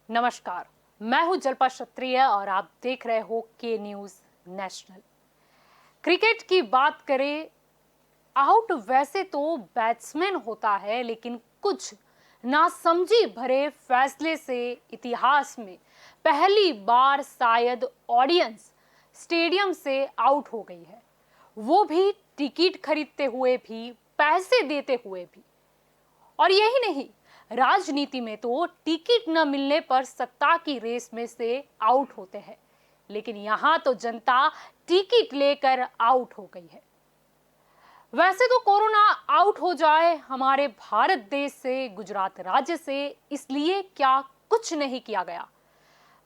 नमस्कार, मैं हूं जल्पा क्षत्रिय और आप देख रहे हो के न्यूज नेशनल। क्रिकेट की बात करें, आउट वैसे तो बैट्समैन होता है, लेकिन कुछ नासमझी भरे फैसले से इतिहास में पहली बार शायद ऑडियंस स्टेडियम से आउट हो गई है, वो भी टिकट खरीदते हुए भी, पैसे देते हुए भी। और यही नहीं, राजनीति में तो टिकट न मिलने पर सत्ता की रेस में से आउट होते हैं, लेकिन यहां तो जनता टिकट लेकर आउट हो गई है। वैसे तो कोरोना आउट हो जाए हमारे भारत देश से, गुजरात राज्य से, इसलिए क्या कुछ नहीं किया गया।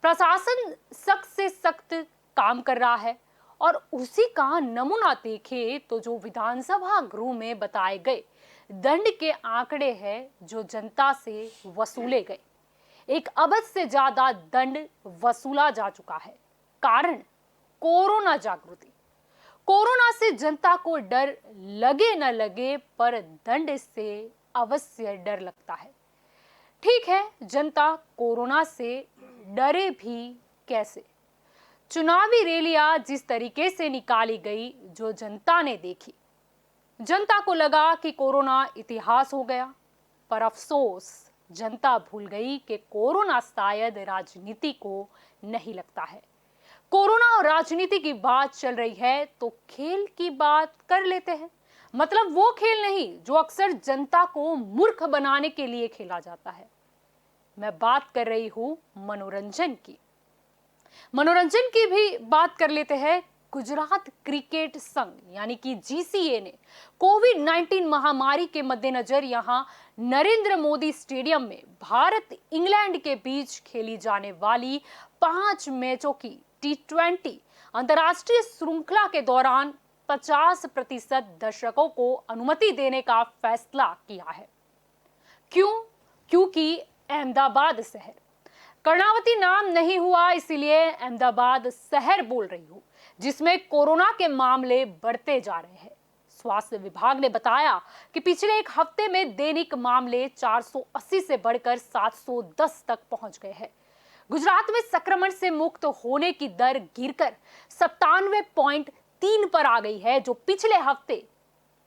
प्रशासन सख्त से सख्त काम कर रहा है और उसी का नमूना देखे तो जो विधानसभा गृह में बताए गए दंड के आंकड़े हैं जो जनता से वसूले गए। 1 अरब से ज्यादा दंड वसूला जा चुका है। कारण कोरोना जागृति। कोरोना से जनता को डर लगे न लगे, पर दंड से अवश्य डर लगता है। ठीक है, जनता कोरोना से डरे भी कैसे। चुनावी रैलियां जिस तरीके से निकाली गई, जो जनता ने देखी, जनता को लगा कि कोरोना इतिहास हो गया। पर अफसोस, जनता भूल गई कि कोरोना शायद राजनीति को नहीं लगता है। कोरोना और राजनीति की बात चल रही है तो खेल की बात कर लेते हैं। मतलब वो खेल नहीं जो अक्सर जनता को मूर्ख बनाने के लिए खेला जाता है। मैं बात कर रही हूं मनोरंजन की। मनोरंजन की भी बात कर लेते हैं। गुजरात क्रिकेट संघ यानी कि जीसीए ने कोविड-19 महामारी के मद्देनजर यहां नरेंद्र मोदी स्टेडियम में भारत इंग्लैंड के बीच खेली जाने वाली 5 मैचों की T20 अंतर्राष्ट्रीय श्रृंखला के दौरान 50% दर्शकों को अनुमति देने का फैसला किया है। क्यों? क्योंकि अहमदाबाद शहर, कर्णावती नाम नहीं हुआ इसीलिए अहमदाबाद शहर बोल रही हूं, जिसमें कोरोना के मामले बढ़ते जा रहे हैं। स्वास्थ्य विभाग ने बताया कि पिछले 1 हफ्ते में दैनिक मामले 480 से बढ़कर 710 तक पहुंच गए हैं। गुजरात में संक्रमण से मुक्त होने की दर गिरकर 97.3 पर आ गई है, जो पिछले हफ्ते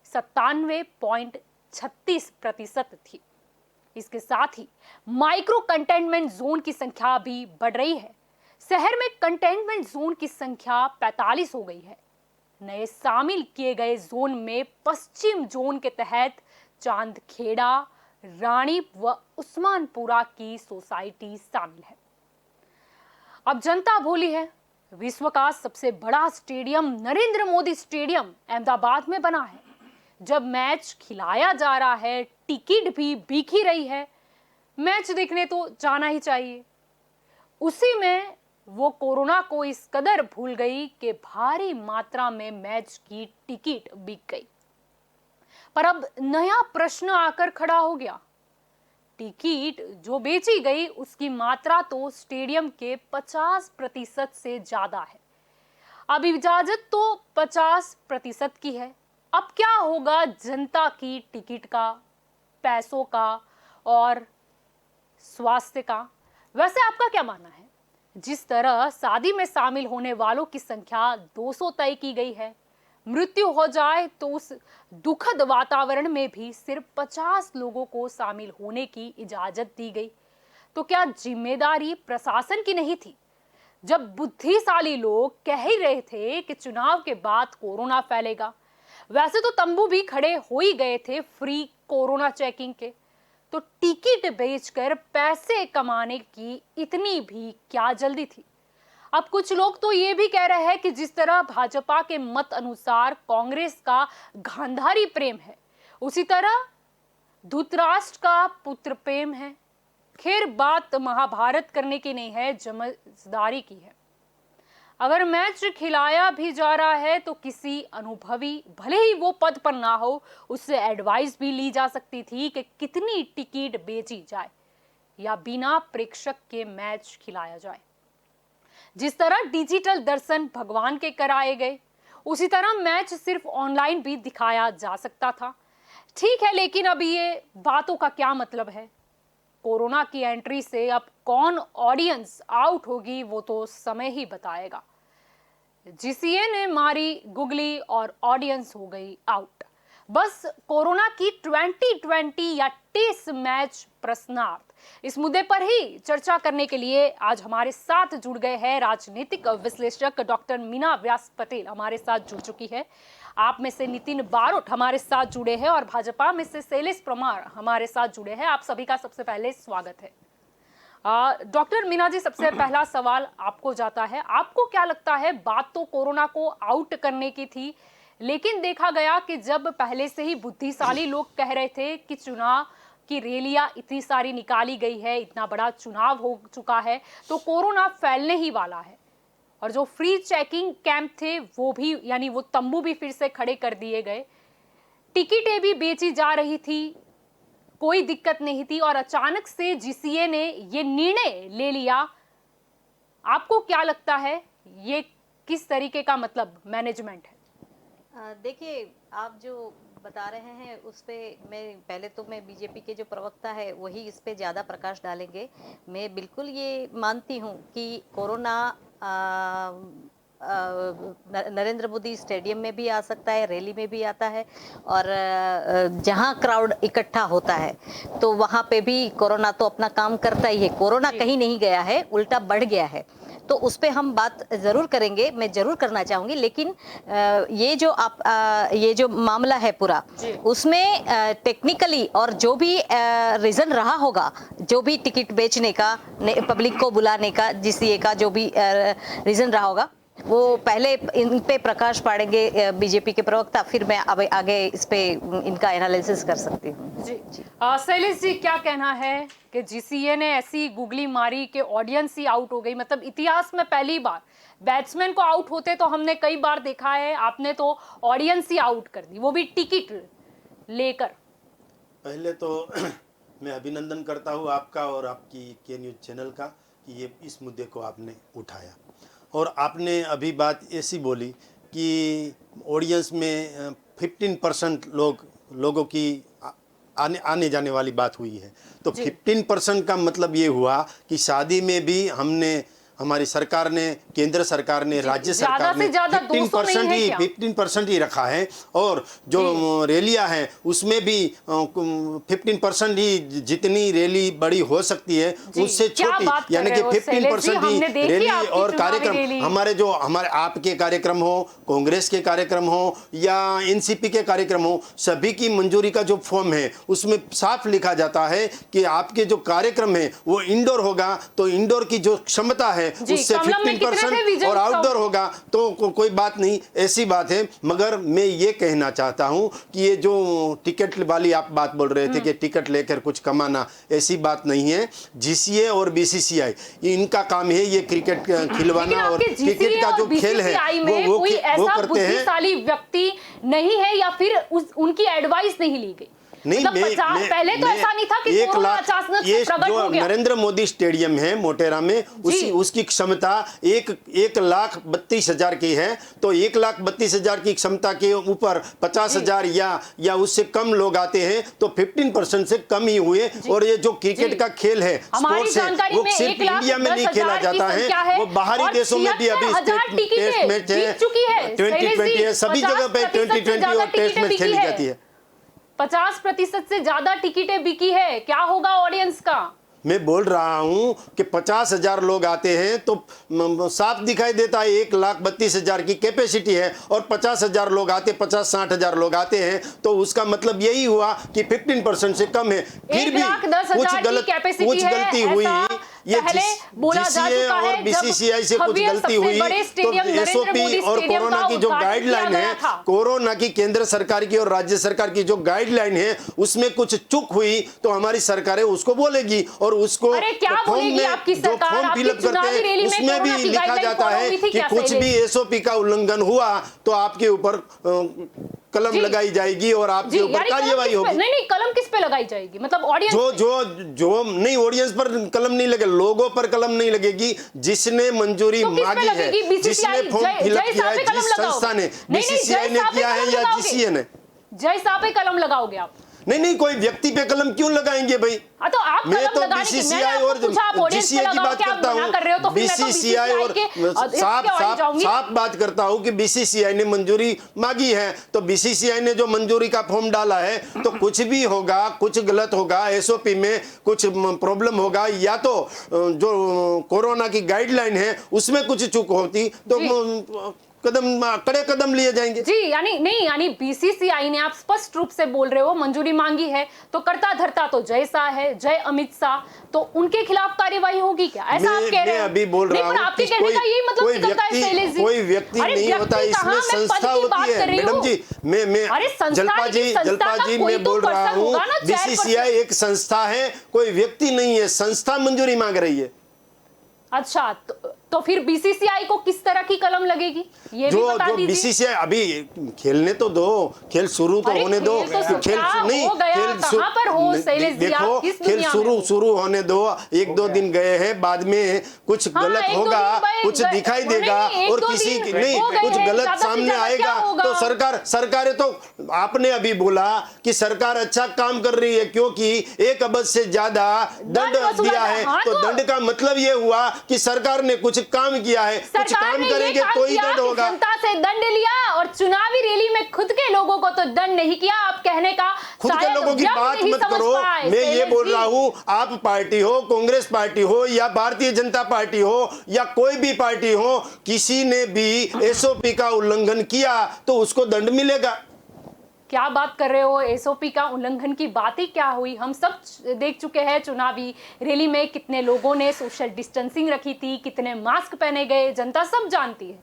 97.36% थी। इसके साथ ही माइक्रो कंटेनमेंट जोन की संख्या भी बढ़ रही है। शहर में कंटेनमेंट जोन की संख्या 45 हो गई है। नए शामिल किए गए जोन में पश्चिम जोन के तहत चांदखेड़ा, रानी व उस्मानपुरा की सोसाइटी शामिल है। अब जनता भूली है, विश्व का सबसे बड़ा स्टेडियम नरेंद्र मोदी स्टेडियम अहमदाबाद में बना है। जब मैच खिलाया जा रहा है, टिकट भी बिक ही रही है, मैच देखने तो जाना ही चाहिए। उसी में वो कोरोना को इस कदर भूल गई कि भारी मात्रा में मैच की टिकट बिक गई। पर अब नया प्रश्न आकर खड़ा हो गया। टिकट जो बेची गई उसकी मात्रा तो स्टेडियम के 50% से ज्यादा है। अब इजाजत तो 50% की है। अब क्या होगा जनता की टिकट का, पैसों का और स्वास्थ्य का? वैसे आपका क्या मानना है? जिस तरह शादी में शामिल होने वालों की संख्या 200 तय की गई है, मृत्यु हो जाए तो उस दुखद वातावरण में भी सिर्फ 50 लोगों को शामिल होने की इजाजत दी गई। तो क्या जिम्मेदारी प्रशासन की नहीं थी? जब बुद्धिशाली लोग कह ही रहे थे कि चुनाव के बाद कोरोना फैलेगा, वैसे तो तंबू भी खड़े हो ही गए थे फ्री कोरोना चेकिंग के। तो टिकट बेचकर पैसे कमाने की इतनी भी क्या जल्दी थी? अब कुछ लोग तो ये भी कह रहे हैं कि जिस तरह भाजपा के मत अनुसार कांग्रेस का गांधारी प्रेम है, उसी तरह धृतराष्ट्र का पुत्र प्रेम है। खैर, बात महाभारत करने की नहीं है, समझदारी की है। अगर मैच खिलाया भी जा रहा है तो किसी अनुभवी, भले ही वो पद पर ना हो, उससे एडवाइस भी ली जा सकती थी कि कितनी टिकट बेची जाए या बिना प्रेक्षक के मैच खिलाया जाए। जिस तरह डिजिटल दर्शन भगवान के कराए गए, उसी तरह मैच सिर्फ ऑनलाइन भी दिखाया जा सकता था। ठीक है, लेकिन अब ये बातों का क्या मतलब है? कोरोना की एंट्री से अब कौन ऑडियंस आउट होगी वो तो समय ही बताएगा। जीसीए ने मारी गुगली और ऑडियंस हो गई आउट। बस कोरोना की 2020 या टेस्ट मैच प्रश्नार्थ, इस मुद्दे पर ही चर्चा करने के लिए आज हमारे साथ जुड़ गए हैं राजनीतिक विश्लेषक डॉक्टर मीना व्यास पटेल हमारे साथ जुड़ चुकी है। आप में से नितिन बारोट हमारे साथ जुड़े हैं और भाजपा में से शैलेश परमार हमारे साथ जुड़े हैं। आप सभी का सबसे पहले स्वागत है। डॉक्टर मीना जी, सबसे पहला सवाल आपको जाता है, आपको क्या लगता है, बात तो कोरोना को आउट करने की थी, लेकिन देखा गया कि जब पहले से ही बुद्धिशाली लोग कह रहे थे कि चुनाव की रैलियां इतनी सारी निकाली गई है, इतना बड़ा चुनाव हो चुका है, तो कोरोना फैलने ही वाला है, और जो फ्री चेकिंग कैंप थे वो भी, यानी वो तंबू भी फिर से खड़े कर दिए गए, टिकटें भी बेची जा रही थी, कोई दिक्कत नहीं थी, और अचानक से जीसीए ने ये निर्णय ले लिया। आपको क्या लगता है, ये किस तरीके का मतलब मैनेजमेंट है? देखिए, आप जो बता रहे हैं उस पे मैं बीजेपी के जो प्रवक्ता है वही इस पे ज़्यादा प्रकाश डालेंगे। मैं बिल्कुल ये मानती हूँ कि कोरोना नरेंद्र मोदी स्टेडियम में भी आ सकता है, रैली में भी आता है, और जहाँ क्राउड इकट्ठा होता है तो वहाँ पे भी कोरोना तो अपना काम करता ही है। कोरोना कहीं नहीं गया है, उल्टा बढ़ गया है, तो उस पे हम बात ज़रूर करेंगे, मैं ज़रूर करना चाहूँगी। लेकिन ये जो मामला है पूरा, उसमें टेक्निकली और जो भी रीज़न रहा होगा, जो भी टिकट बेचने का, पब्लिक को बुलाने का, जीसीए का जो भी रीज़न रहा होगा, वो पहले इन पे प्रकाश पाड़ेंगे बीजेपी के प्रवक्ता, फिर मैं अब आगे इस पे इनका एनालिसिस कर सकती हूँ। जी, शैलेश जी, क्या कहना है कि जीसीए ने ऐसी गुगली मारी कि ऑडियंस ही आउट हो गई? मतलब इतिहास में पहली बार बैट्समैन को आउट होते तो हमने कई बार देखा है, आपने तो ऑडियंस ही आउट कर दी, वो भी टिकट लेकर। पहले तो मैं अभिनंदन करता हूँ आपका और आपकी के न्यूज़ चैनल का कि ये इस मुद्दे को आपने उठाया, और आपने अभी बात ऐसी बोली कि ऑडियंस में 15% लोगों की आने जाने वाली बात हुई है, तो 15% का मतलब ये हुआ कि शादी में भी हमारी सरकार ने, केंद्र सरकार ने, राज्य सरकार ने 15% ही रखा है, और जो रैलियां हैं उसमें भी 15% ही, जितनी रैली बड़ी हो सकती है उससे छोटी, यानी कि 15% ही रैली और कार्यक्रम, हमारे आपके कार्यक्रम हो, कांग्रेस के कार्यक्रम हो या एनसीपी के कार्यक्रम हो, सभी की मंजूरी का जो फॉर्म है उसमें साफ लिखा जाता है कि आपके जो कार्यक्रम है वो इंडोर होगा, तो इंडोर की जो क्षमता है उससे 15% और आउटडोर होगा तो कोई बात नहीं, ऐसी बात है। मगर मैं ये कहना चाहता हूं कि ये जो टिकट वाली आप बात बोल रहे थे कि टिकट लेकर कुछ कमाना, ऐसी बात नहीं है। जीसीए और बीसीसीआई इनका काम है ये क्रिकेट खिलवाना, और क्रिकेट का जो खेल है वो करते हैं। व्यक्ति नहीं है या फिर उनकी एडवाइस नहीं ली गई? नहीं, पहले तो ऐसा नहीं था कि जो नरेंद्र मोदी स्टेडियम है मोटेरा में, उसकी क्षमता 1,32,000 की है, तो 1,32,000 की क्षमता के ऊपर 50,000 या उससे कम लोग आते हैं, तो 15% से कम ही हुए। और ये जो क्रिकेट का खेल है, स्पोर्ट्स है, वो सिर्फ इंडिया में नहीं खेला जाता है, वो बाहरी देशों में भी अभी टेस्ट मैच है, 2020 है, सभी जगह पे 2020 और टेस्ट मैच खेली जाती है। 50% से ज्यादा टिकटें बिकी है, क्या होगा ऑडियंस का? मैं बोल रहा हूं कि 50,000 लोग आते हैं तो साफ दिखाई देता है 1,32,000 की कैपेसिटी है, और 50,000 लोग आते, 50-60,000 लोग आते हैं, तो उसका मतलब यही हुआ कि 15% से कम है। फिर भी कुछ गलती हुई, ये जीसीए और बीसीसीआई से कुछ गलती हुई, तो एसओपी और कोरोना की जो गाइडलाइन है, कोरोना की केंद्र सरकार की और राज्य सरकार की जो गाइडलाइन है उसमें कुछ चूक हुई तो हमारी सरकारें उसको बोलेगी, और उसको फॉर्म में जो फॉर्म फिलअप करते हैं उसमें भी लिखा जाता है कि कुछ भी एसओपी का उल्लंघन हुआ तो आपके ऊपर कलम लगाई जाएगी और आपके ऊपर कार्यवाही होगी। नहीं, कलम किस पे लगाई जाएगी? मतलब ऑडियंस जो नहीं, ऑडियंस पर कलम नहीं लगे, लोगों पर कलम नहीं लगेगी, जिसने मंजूरी मांगी है, जिसने फॉर्म फिलअप किया है, जिस संस्था ने, बीसीसीआई ने किया है या जीसीए ने। जय साहब पे कलम लगाओगे आप? नहीं, कोई व्यक्ति पे कलम क्यों लगाएंगे भाई? तो आप मैं कदम तो लगाने की, मैंने बीसीसीआई आपको और पूछा, आप ऑडियंस पे जीसीए की लगाओ बात कि आप करता मना कर रहे हो, तो हूँ, फिर मैं तो बीसीसीआई और के साफ इसके और जाऊंगी। साफ बात करता हूँ कि बीसीसीआई ने मंजूरी मांगी है, तो बीसीसीआई ने जो मंजूरी का फॉर्म डाला है, तो कुछ भी होगा, कुछ गलत होगा, एसओपी में कुछ प्रॉब्लम होगा, या तो जो कोरोना की गाइडलाइन है उसमें कुछ चूक होती तो कड़े कदम लिए जाएंगे। जी, यानी बीसीसीआई ने, आप स्पष्ट रूप से बोल रहे हो, मंजूरी मांगी है तो करता धरता तो जय शाह है, जय अमित शाह, तो उनके खिलाफ कार्यवाही होगी क्या, ऐसा आप कह रहे हैं? अभी बोल रहा हूं आपके कहने का यही मतलब निकलता है शैलेश जी। कोई व्यक्ति नहीं होता, इसमें संस्था होती है मैडम जी। मैं जलपा जी मैं बोल रहा हूँ, बीसीसीआई एक संस्था है, कोई व्यक्ति नहीं है, संस्था मंजूरी मांग रही है। अच्छा, तो फिर बीसीसीआई को किस तरह की कलम लगेगी, ये भी बता दीजिए। बीसीसीआई अभी खेलने तो दो, खेल शुरू तो होने दो, खेल नहीं, देखो खेल शुरू होने दो, एक दो दिन गए हैं, बाद में कुछ गलत होगा, कुछ दिखाई देगा और किसी नहीं कुछ गलत सामने आएगा तो सरकारें तो आपने अभी बोला कि सरकार अच्छा काम कर रही है क्योंकि 1 अरब से ज्यादा दंड दिया है, तो दंड का मतलब ये हुआ कि सरकार ने कुछ काम किया है, कुछ काम करेंगे तो ही दंड होगा। जनता से दंड लिया और चुनावी रैली में खुद के लोगों को तो दंड नहीं किया। आप कहने का खुद के लोगों की बात मत करो, मैं ये बोल रहा हूँ, आप पार्टी हो, कांग्रेस पार्टी हो या भारतीय जनता पार्टी हो या कोई भी पार्टी हो, किसी ने भी एसओपी का उल्लंघन किया तो उसको दंड मिलेगा। क्या बात कर रहे हो, एसओपी का उल्लंघन की बात ही क्या हुई। हम सब देख चुके हैं चुनावी रैली में कितने लोगों ने सोशल डिस्टेंसिंग रखी थी, कितने मास्क पहने गए, जनता सब जानती है।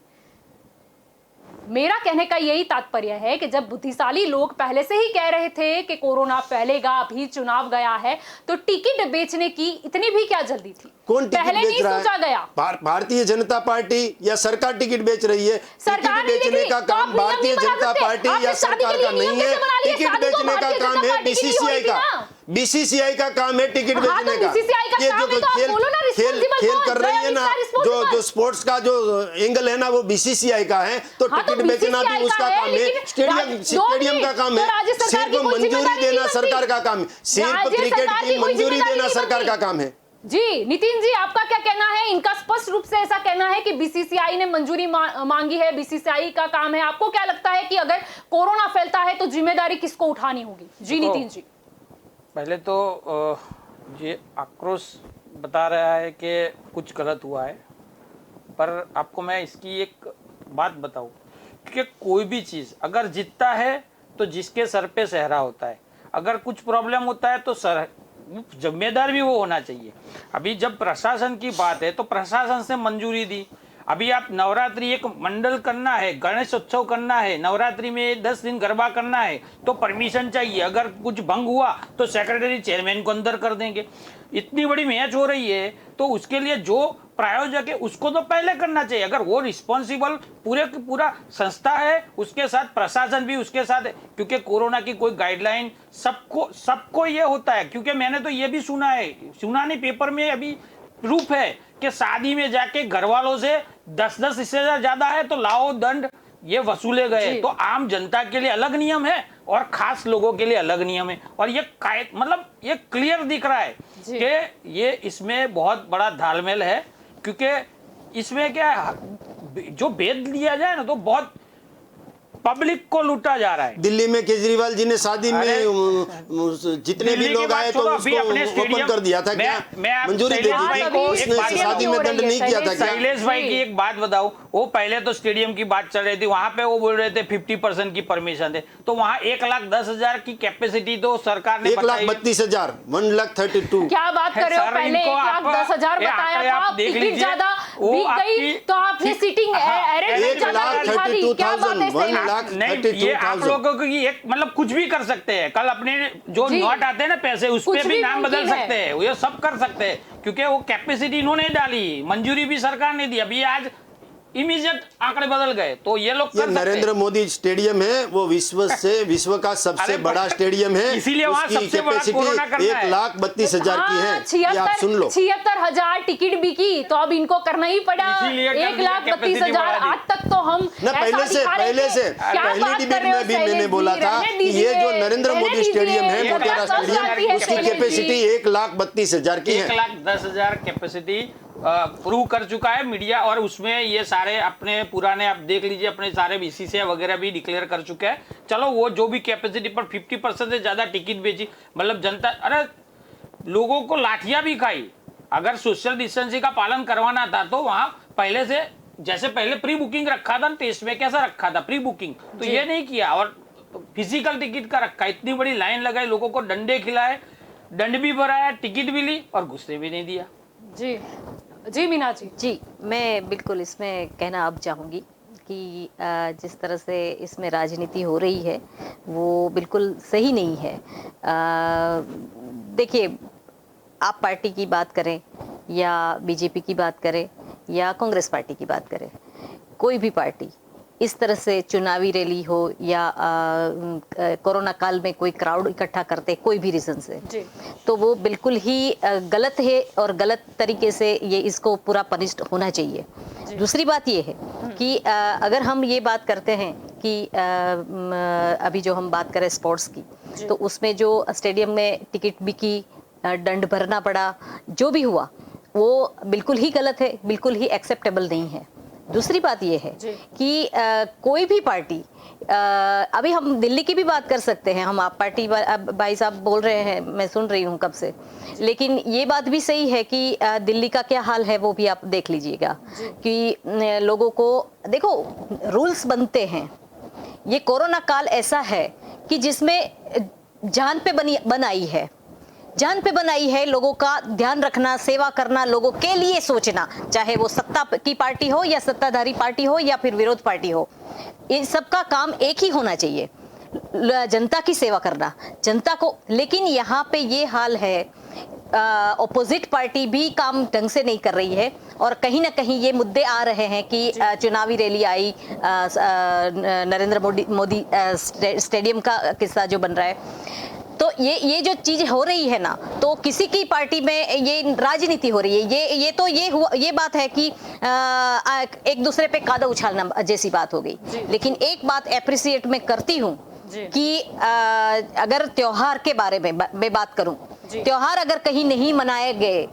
मेरा कहने का यही तात्पर्य है कि जब बुद्धिशाली लोग पहले से ही कह रहे थे कि कोरोना फैलेगा, अभी चुनाव गया है, तो टिकट बेचने की इतनी भी क्या जल्दी थी? कौन टिकट पहले नहीं सोचा गया? भारतीय जनता पार्टी या सरकार टिकट बेच रही है? टिकट बेचने का काम भारतीय जनता पार्टी या सरकार का नहीं है, टिकट बेचने का काम है बीसीसीआई का। बीसीसीआई का काम है टिकट बेचने का। ये जो खेल कर रही है ना, जो स्पोर्ट्स का जो एंगल है ना, वो बीसीसीआई का है, तो टिकट बेचना भी उसका काम है, स्टेडियम का काम है, सिर्फ मंजूरी देना सरकार का काम है, सिर्फ क्रिकेट की मंजूरी देना सरकार का काम है। जी नितिन जी, आपका क्या कहना है? इनका स्पष्ट रूप से ऐसा कहना है कि बीसीसीआई ने मंजूरी मांगी है, बीसीसीआई का काम है। आपको क्या लगता है कि अगर कोरोना फैलता है तो जिम्मेदारी किसको उठानी होगी? जी नितिन जी। पहले तो ये आक्रोश बता रहा है कि कुछ गलत हुआ है, पर आपको मैं इसकी एक बात बताऊं कि कोई भी चीज़ अगर जीतता है तो जिसके सर पे सहरा होता है, अगर कुछ प्रॉब्लम होता है तो जिम्मेदार भी वो होना चाहिए। अभी जब प्रशासन की बात है तो प्रशासन से मंजूरी दी। अभी आप नवरात्रि एक मंडल करना है, गणेश उत्सव करना है, नवरात्रि में 10 दिन गरबा करना है तो परमिशन चाहिए। अगर कुछ भंग हुआ तो सेक्रेटरी चेयरमैन को अंदर कर देंगे। इतनी बड़ी मैच हो रही है तो उसके लिए जो प्रायोजक है उसको तो पहले करना चाहिए। अगर वो रिस्पॉन्सिबल पूरा संस्था है, उसके साथ प्रशासन भी उसके साथ है, क्योंकि कोरोना की कोई गाइडलाइन सबको ये होता है। क्योंकि मैंने तो ये भी सुना नहीं, पेपर में अभी प्रूफ है कि शादी में जाके घर वालों से 10-10 इससे ज्यादा है तो लाओ दंड, ये वसूले गए। तो आम जनता के लिए अलग नियम है और खास लोगों के लिए अलग नियम है। और ये मतलब ये क्लियर दिख रहा है कि ये इसमें बहुत बड़ा तालमेल है, क्योंकि इसमें क्या जो भेद लिया जाए ना तो बहुत पब्लिक को लूटा जा रहा है। दिल्ली में केजरीवाल जी ने शादी में जितने भी लोग आए तो उसको ओपन कर दिया था, क्या मंजूरी दे दी थी? उसने शादी में दंड नहीं किया था क्या? शैलेश भाई की एक बात बताओ, वो पहले तो स्टेडियम की बात चल रही थी, वहां पे वो बोल रहे थे 50% की परमिशन है, तो वहां 1,10,000 की कैपेसिटी तो सरकार ने 1,32,000 1,32,000। क्या बात कर रहे हो? पहले 1,10,000 बताया था, टिकट ज्यादा बिक गई तो आपने सीटिंग अरेंजमेंट ज्यादा दिखा दी। क्या बात है? नहीं, ये आप लोगों की एक मतलब कुछ भी कर सकते हैं। कल अपने जो नोट आते हैं ना पैसे, उस पे भी नाम बदल सकते हैं, ये सब कर सकते हैं, क्योंकि वो कैपेसिटी इन्होंने डाली, मंजूरी भी सरकार ने दी। अभी आज इमीडिएट आंकड़े बदल गए। तो ये लोग ये नरेंद्र मोदी स्टेडियम है, वो विश्व का सबसे बड़ा स्टेडियम है, इसीलिए वहाँ सबसे बड़ा कोरोना करना है। 1,32,000 की है, ये आप सुन लो। 76,000 टिकट बिकी, तो अब इनको करना ही पड़ा। इसीलिए 1,32,000 आज तक तो हम पहले से पहले डिबेट में भी मैंने बोला था कि ये जो नरेंद्र मोदी स्टेडियम है, मोटेरा स्टेडियम, उसकी कैपेसिटी 1,32,000 की है। 1,10,000 कैपेसिटी प्रूव कर चुका है मीडिया, और उसमें ये सारे अपने पुराने आप देख लीजिए, अपने सारे बीसीसीआई वगैरह भी डिक्लेयर कर चुके हैं। चलो वो जो भी कैपेसिटी पर 50% से ज्यादा टिकट बेची, मतलब जनता, अरे लोगों को लाठियां भी खाई। अगर सोशल डिस्टेंसिंग का पालन करवाना था तो वहां पहले से, जैसे पहले प्री बुकिंग रखा था टेस्ट में, कैसा रखा था प्री बुकिंग, तो ये नहीं किया, और फिजिकल टिकट का रखा। इतनी बड़ी लाइन लगाई, लोगों को डंडे खिलाए, दंड भी भराया, टिकट भी ली और घुसने भी नहीं दिया। जी मीना जी, मैं बिल्कुल इसमें कहना अब चाहूँगी कि जिस तरह से इसमें राजनीति हो रही है वो बिल्कुल सही नहीं है। देखिए, आप पार्टी की बात करें या बीजेपी की बात करें या कांग्रेस पार्टी की बात करें, कोई भी पार्टी इस तरह से चुनावी रैली हो या कोरोना काल में कोई क्राउड इकट्ठा करते कोई भी रीजन से, तो वो बिल्कुल ही गलत है और गलत तरीके से ये इसको पूरा पनिश्ड होना चाहिए। दूसरी बात ये है कि अगर हम ये बात करते हैं कि अभी जो हम बात करें स्पोर्ट्स की, तो उसमें जो स्टेडियम में टिकट बिकी, दंड भरना पड़ा, जो भी हुआ वो बिल्कुल ही गलत है, बिल्कुल ही एक्सेप्टेबल नहीं है। दूसरी बात ये है कि कोई भी पार्टी, अभी हम दिल्ली की भी बात कर सकते हैं, हम आप पार्टी भाई साहब बोल रहे हैं, मैं सुन रही हूँ कब से, लेकिन ये बात भी सही है कि दिल्ली का क्या हाल है वो भी आप देख लीजिएगा कि लोगों को, देखो रूल्स बनते हैं। ये कोरोना काल ऐसा है कि जिसमें जान पे बनाई है, जान पे बनाई है, लोगों का ध्यान रखना, सेवा करना, लोगों के लिए सोचना, चाहे वो सत्ता की पार्टी हो या सत्ताधारी पार्टी हो या फिर विरोध पार्टी हो, इन सबका काम एक ही होना चाहिए, जनता की सेवा करना, जनता को। लेकिन यहाँ पे ये हाल है, ऑपोजिट पार्टी भी काम ढंग से नहीं कर रही है और कहीं ना कहीं ये मुद्दे आ रहे हैं कि चुनावी रैली आई, नरेंद्र मोदी स्टेडियम का किस्सा जो बन रहा है, तो ये जो चीज हो रही है ना, तो किसी की पार्टी में ये राजनीति हो रही है, ये बात है कि एक दूसरे पे कादा उछालना जैसी बात हो गई। लेकिन एक बात एप्रिसिएट मैं करती हूँ कि अगर त्योहार के बारे में मैं बात करूं, त्योहार अगर कहीं नहीं मनाए गए,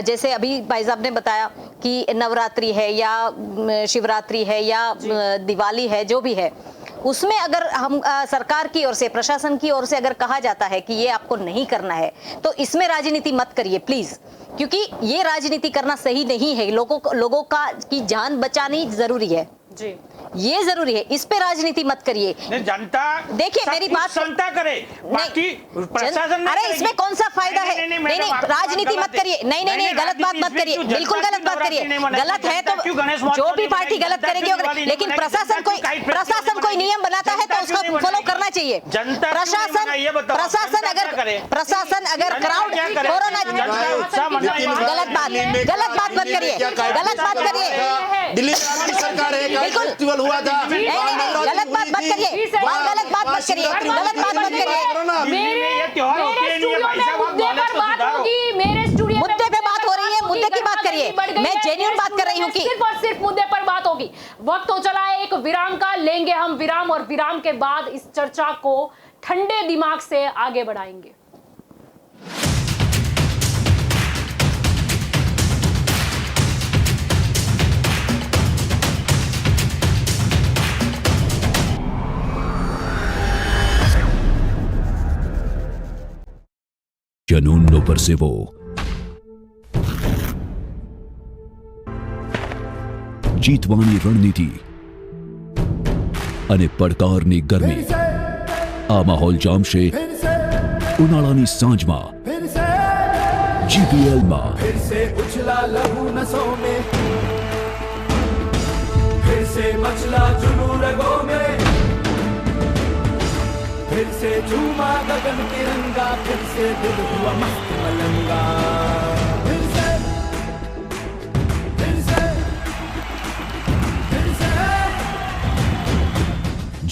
जैसे अभी भाई साहब ने बताया कि नवरात्रि है या शिवरात्रि है या दिवाली है, जो भी है, उसमें अगर हम सरकार की ओर से, प्रशासन की ओर से अगर कहा जाता है कि ये आपको नहीं करना है, तो इसमें राजनीति मत करिए प्लीज, क्योंकि ये राजनीति करना सही नहीं है। लोगों का की जान बचानी जरूरी है जी, ये जरूरी है, इस पे राजनीति मत करिए। जनता देखिए मेरी बात, जनता करे, बाकी प्रशासन, अरे इसमें कौन सा फायदा है? नहीं, राजनीति मत करिए, नहीं, गलत बात मत करिए, बिल्कुल गलत बात करिए। गलत है तो जो भी पार्टी गलत करेगी, लेकिन प्रशासन कोई नियम बनाता है तो उसको फॉलो करना चाहिए। प्रशासन अगर क्राउड कोरोना, गलत बात मत करिए, गलत बात करिए। दिल्ली सरकार है, फेस्टिवल हुआ था, गलत बात मत करिए, गलत बात मत करिए, गलत बात मत करिए। मुद्दे पे बात हो रही है, मुद्दे की बात करिए, मैं जेन्युइन बात कर रही हूँ कि सिर्फ और सिर्फ मुद्दे पर बात होगी। वक्त हो चला है एक विराम का, लेंगे हम विराम और विराम के बाद इस चर्चा को ठंडे दिमाग से आगे बढ़ाएंगे। જનૂન નો પરસેવો, જીતવાની રણનીતિ અને પડકારની ગરમી, આ માહોલ જામશે ઉનાળાની સાંજમાં જીપીએલમાં। फिर से उछला लहू नसों में, फिर से मचला जुनू रगों में, फिर से झूमा गगन तिरंगा, फिर से दिल हुआ मस्त मलंगा। फिर से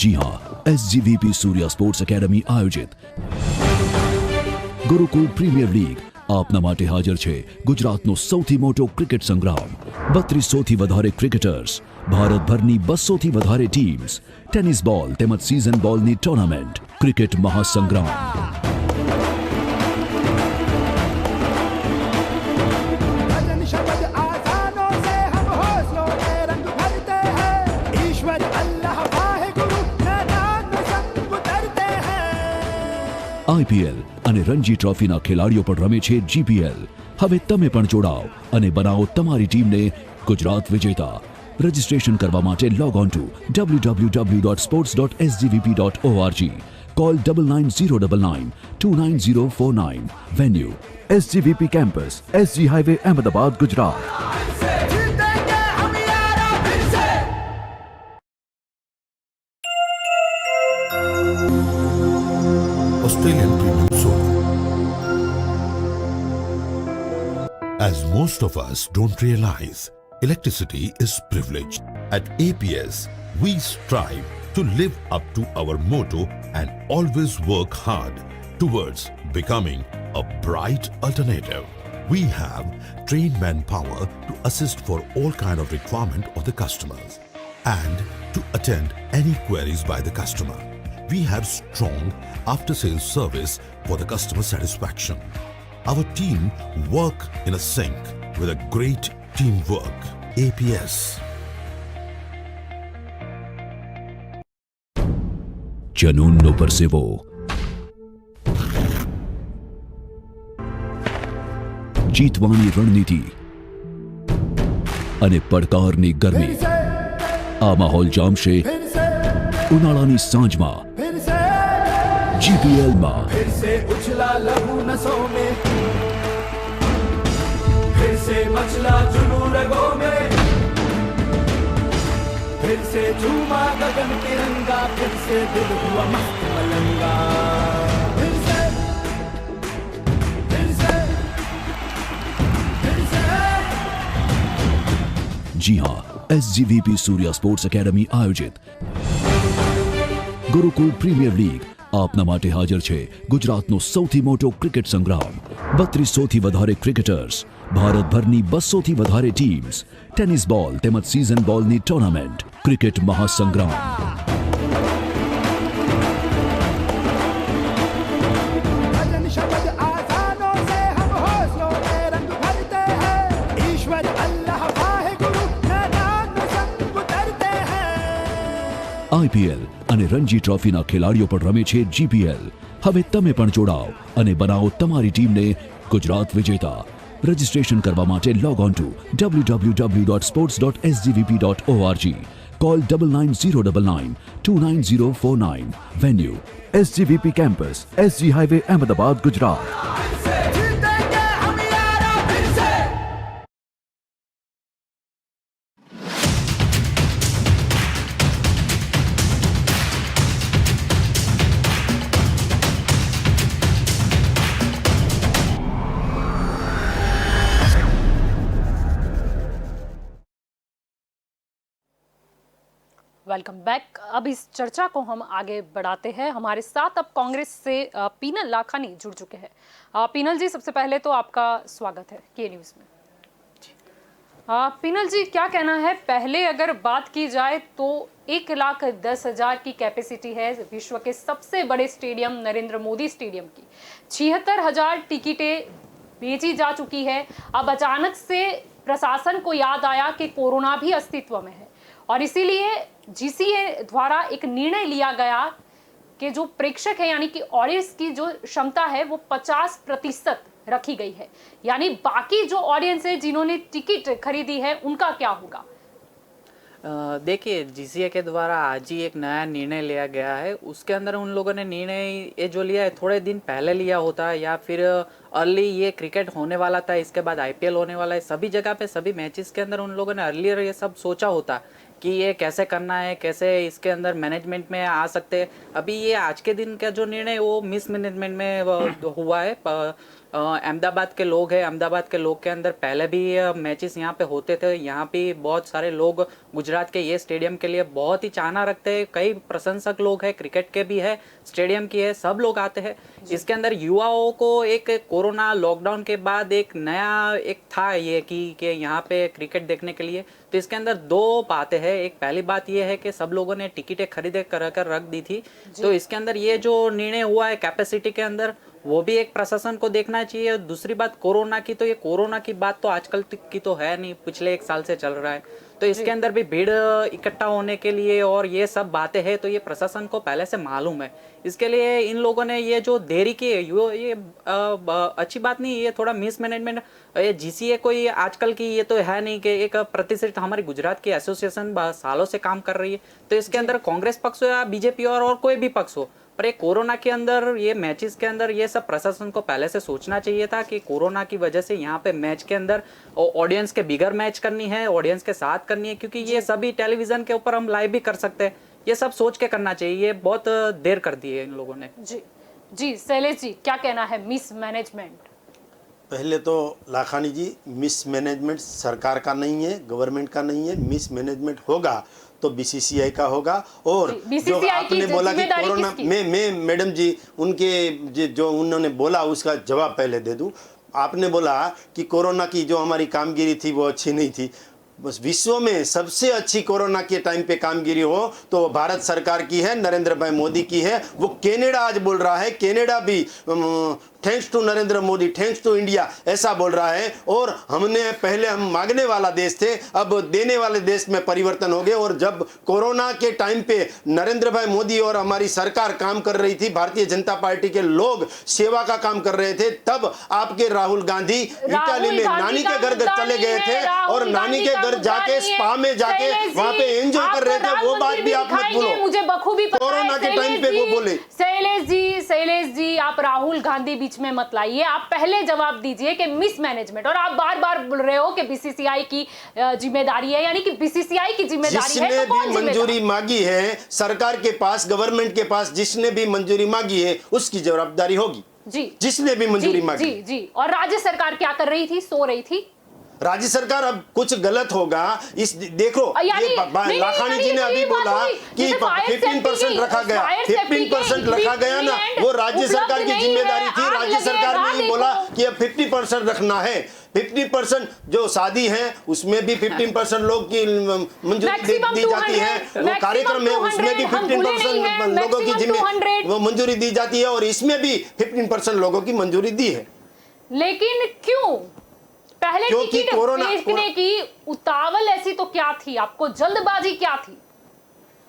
जी हां, SGVP सूर्या स्पोर्ट्स એકેડમી આયોજિત ગુરુકુલ પ્રીમિયર લીગ આપના માટે હાજર છે ગુજરાતનો સૌથી મોટો ક્રિકેટ સંગ્રામ। 3200 થી વધારે ક્રિકેટર્સ, ભારતભરની 200 થી વધારે ટીમ્સ, ટેનિસ બોલ તેમજ સીઝન બોલની ટુર્નામેન્ટ, ક્રિકેટ મહાસંગ્રામ। भजन शब्द आजानों से हम हौसलों के रंग भरते हैं। ईश्वर अल्लाह वाहिगुरु मैदान में संग उतरते हैं। IPL અને રણજી ટ્રોફીના ખેલાડીઓ પણ રમે છે GPL। હવે તમે પણ જોડાઓ અને બનાવો તમારી ટીમને ગુજરાત વિજેતા। રજિસ્ટ્રેશન કરવા માટે log on two www.sports.sgvp.org। Call 9909 29049। Venue SGVP Campus, SG Highway, Ahmedabad, Gujarat। जीतेंगे हम यारा फिर से। Australian Premium Soap. As most of us don't realize, electricity is privilege. At APS, we strive to live up to our motto and always work hard towards becoming a bright alternative. We have trained manpower to assist for all kind of requirement of the customers and to attend any queries by the customer. We have strong after-sales service for the customer satisfaction. Our team work in a sync with a great teamwork. APS. જનૂનનો પરસેવો, જીતવાની રણનીતિ અને પડકારની ગરમી, આ માહોલ જામશે फिर से ઉનાળાની સાંજમાં फिर से GPLમાં। फिर से उछला लहू नसों में, फिर से मचला जुनून रगों में, फिर से झूमा गगन तिरंगा, फिर से दिल हुआ मस्त मलंगा। फिर से फिर से फिर से जी हां, SGVP सूर्या स्पोर्ट्स એકેડમી આયોજિત ગુરુકુલ પ્રીમિયર લીગ આપના માટે હાજર છે ગુજરાતનો સૌથી મોટો ક્રિકેટ સંગ્રામ। 3200 થી વધારે ક્રિકેટર્સ, ભારતભરની 200 થી વધારે ટીમ્સ, ટેનિસ બોલ તેમજ સીઝન બોલની ટુર્નામેન્ટ, ક્રિકેટ મહાસંગ્રામ। भजन शब्द आजानों से हम हौसलों के रंग भरते हैं। ईश्वर अल्लाह वाहिगुरु मैदान में संग उतरते हैं। IPL અને રણજી ટ્રોફીના ખેલાડીઓ પણ રમે છે GPL। હવે તમે પણ જોડાઓ અને બનાવો તમારી ટીમને ગુજરાત વિજેતા। રજિસ્ટ્રેશન કરવા માટે log on two www.sports.sgvp.org। Call 9909 29049। Venue SGVP Campus, SG Highway, Ahmedabad, Gujarat। जीतेंगे हम यारा फिर से। Welcome back. अब इस चर्चा को हम आगे बढ़ाते हैं। हमारे साथ अब कांग्रेस से पीनल लाखानी जुड़ चुके हैं। पीनल जी, सबसे पहले तो आपका स्वागत है के न्यूज़ में। पीनल जी, क्या कहना है? पहले अगर बात की जाए तो 1,10,000 की कैपेसिटी है विश्व के सबसे बड़े स्टेडियम नरेंद्र मोदी स्टेडियम की। 76,000 टिकटें बेची जा चुकी है। अब अचानक से प्रशासन को याद आया कि कोरोना भी अस्तित्व में है और इसीलिए GCA द्वारा एक निर्णय लिया गया कि जो प्रेक्षक है यानी कि ऑडियंस की जो क्षमता है वो 50% रखी गई है। यानी बाकी जो ऑडियंस है जिन्होंने टिकट खरीदी है उनका क्या होगा? देखिए, GCA के द्वारा आज ही एक नया निर्णय लिया गया है। उसके अंदर उन लोगों ने निर्णय ये जो लिया है थोड़े दिन पहले लिया होता या फिर अर्ली ये क्रिकेट होने वाला था, इसके बाद IPL होने वाला है, सभी जगह पे सभी मैचेस के अंदर उन लोगों ने अर्लियर ये सब सोचा होता कि ये कैसे करना है, कैसे इसके अंदर मैनेजमेंट में आ सकते हैं। अभी ये आज के दिन का जो निर्णय वो मिस मैनेजमेंट में हुआ है। अहमदाबाद के लोग हैं, अहमदाबाद के लोग के अंदर पहले भी मैचेस यहाँ पे होते थे। यहाँ पे बहुत सारे लोग गुजरात के ये स्टेडियम के लिए बहुत ही चाहना रखते हैं। कई प्रशंसक लोग हैं, क्रिकेट के भी है, स्टेडियम की है, सब लोग आते हैं। इसके अंदर युवाओं को एक कोरोना लॉकडाउन के बाद एक नया एक था ये कि यहाँ पे क्रिकेट देखने के लिए। तो इसके अंदर दो बातें हैं। एक पहली बात ये है कि सब लोगों ने टिकटें खरीदे कर रख दी थी। तो इसके अंदर ये जो निर्णय हुआ है कैपेसिटी के अंदर, वो भी एक प्रशासन को देखना चाहिए। दूसरी बात कोरोना की, तो ये कोरोना की बात तो आजकल की तो है नहीं, पिछले 1 साल से चल रहा है। तो इसके अंदर भी भीड़ इकट्ठा होने के लिए और ये सब बातें हैं, तो ये प्रशासन को पहले से मालूम है। इसके लिए इन लोगों ने ये जो देरी की है ये अच्छी बात नहीं, ये थोड़ा मिसमैनेजमेंट। ये जीसीए कोई आजकल की ये तो है नहीं कि एक प्रतिष्ठित हमारी गुजरात की एसोसिएशन सालों से काम कर रही है। तो इसके अंदर कांग्रेस पक्ष हो या बीजेपी और कोई भी पक्ष हो, पर ये कोरोना के अंदर ये मैचेस के अंदर ये सब प्रशासन को पहले से सोचना चाहिए था कि कोरोना की वजह से यहाँ पे मैच के अंदर ऑडियंस के बिगर मैच करनी है, ऑडियंस के साथ करनी है, क्योंकि ये सभी टेलीविजन के ऊपर हम लाइव भी कर सकते हैं। ये सब सोच के करना चाहिए। ये बहुत देर कर दी है इन लोगों ने। जी शैलेश जी, क्या कहना है मिसमैनेजमेंट? पहले तो लाखानी जी, मिसमैनेजमेंट सरकार का नहीं है, गवर्नमेंट का नहीं है। मिसमैनेजमेंट होगा तो बीसीसीआई का होगा। और जो आपने बोला कि कोरोना में मैडम जी उनके जो उन्होंने बोला उसका जवाब पहले दे दूं। आपने बोला कि कोरोना की जो हमारी कामगिरी थी वो अच्छी नहीं थी। बस विश्व में सबसे अच्छी कोरोना के टाइम पे कामगिरी हो तो भारत सरकार की है, नरेंद्र भाई मोदी की है। वो कनाडा आज बोल रहा है, कनाडा भी thanks to Narendra Modi, thanks to India ऐसा बोल रहा है। और हमने पहले हम मांगने वाला देश थे, अब देने वाले देश में परिवर्तन हो गए। और जब कोरोना के टाइम पे नरेंद्र भाई मोदी और हमारी सरकार काम कर रही थी, भारतीय जनता पार्टी के लोग सेवा का काम कर रहे थे, तब आपके राहुल गांधी इटाली में नानी के घर चले गए थे और नानी के घर जाके स्पा में जाके वहां पे एंजॉय कर रहे थे। वो बात भी आप मत भूलो, मुझे बखूबी कोरोना के टाइम पे वो बोले। शैलेश जी, आप राहुल गांधी बीच में मत लाइए। आप पहले जवाब दीजिए कि मिसमैनेजमेंट, और आप बार बार बोल रहे हो कि बीसीसीआई की जिम्मेदारी है, यानी कि बीसीसीआई की जिम्मेदारी है। जिसने भी मंजूरी मांगी है सरकार के पास, गवर्नमेंट के पास, जिसने भी मंजूरी मांगी है उसकी जवाबदारी होगी जी, जिसने भी मंजूरी मांगी। जी। और राज्य सरकार क्या कर रही थी? सो रही थी। राज्य सरकार अब कुछ गलत होगा इस देखो, ये लाखानी जी ने अभी बोला कि 15% रखा गया, 15% रखा गया ना, वो राज्य सरकार की जिम्मेदारी थी। राज्य सरकार ने ही बोला कि अब 50% रखना है। 50% जो शादी है उसमें भी 15% लोग की मंजूरी दी जाती है। वो कार्यक्रम है उसमें भी 15% लोगों की वो मंजूरी दी जाती है, और इसमें भी 15% लोगों की मंजूरी दी है। लेकिन क्यों? पहले टिकट बेचने की उतावल ऐसी तो क्या थी? आपको जल्दबाजी क्या थी?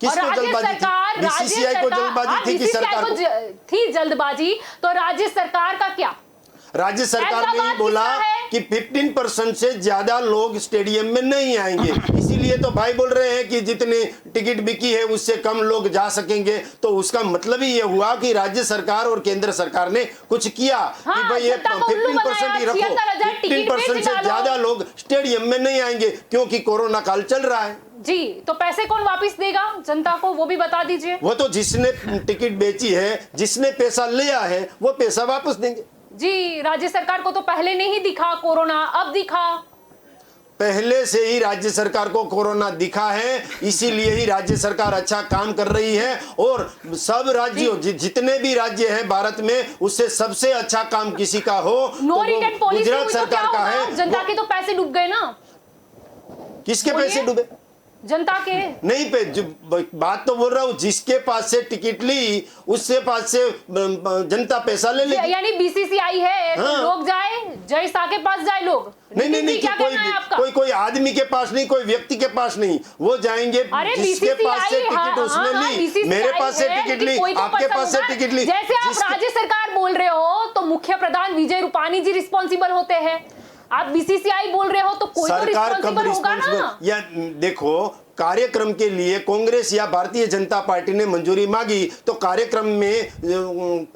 किसको जल्दबाजी थी? बीसीसीआई को जल्दबाजी थी कि सरकार को थी जल्दबाजी? तो राज्य सरकार का क्या? राज्य सरकार ने ही बोला कि 15% से ज्यादा लोग स्टेडियम में नहीं आएंगे। इसीलिए तो भाई बोल रहे हैं कि जितने टिकट बिकी है उससे कम लोग जा सकेंगे। तो उसका मतलब ही ये हुआ कि राज्य सरकार और केंद्र सरकार ने कुछ किया कि भाई ये 15% ही रखो, 15% से ज्यादा लोग स्टेडियम में नहीं आएंगे क्योंकि कोरोना काल चल रहा है। जी, तो पैसे कौन वापस देगा जनता को, वो भी बता दीजिए। वो तो जिसने टिकट बेची है, जिसने पैसा लिया है, वो पैसा वापस देंगे। जी, राज्य सरकार को तो पहले नहीं दिखा कोरोना, अब दिखा। पहले से ही राज्य सरकार को कोरोना दिखा है, इसीलिए ही राज्य सरकार अच्छा काम कर रही है। और सब राज्यों जितने भी राज्य हैं भारत में, उससे सबसे अच्छा काम किसी का हो तो गुजरात सरकार का है। जनता के तो पैसे डूब गए ना। किसके पैसे डूबे? जनता के नहीं पे जो बात तो बोल रहा हूँ, जिसके पास से टिकट ली उससे पास से जनता पैसा ले लेगी। यानी बीसीसीआई है, हाँ। तो लोग जाए, जय शाह के पास जाए लोग। नहीं क्या कोई आदमी के पास नहीं, कोई व्यक्ति के पास नहीं, वो जाएंगे जिसके पास से टिकट उसने ली। मेरे पास से टिकट ली, आपके पास से टिकट ली। जैसे आप राज्य सरकार बोल रहे हो तो मुख्य प्रधान विजय रूपाणी जी रिस्पॉन्सिबल होते हैं। आप बीसीसीआई बोल रहे हो तो कोई तो रिस्पॉन्सिबल होगा ना। या देखो, कार्यक्रम के लिए कांग्रेस या भारतीय जनता पार्टी ने मंजूरी मांगी तो कार्यक्रम में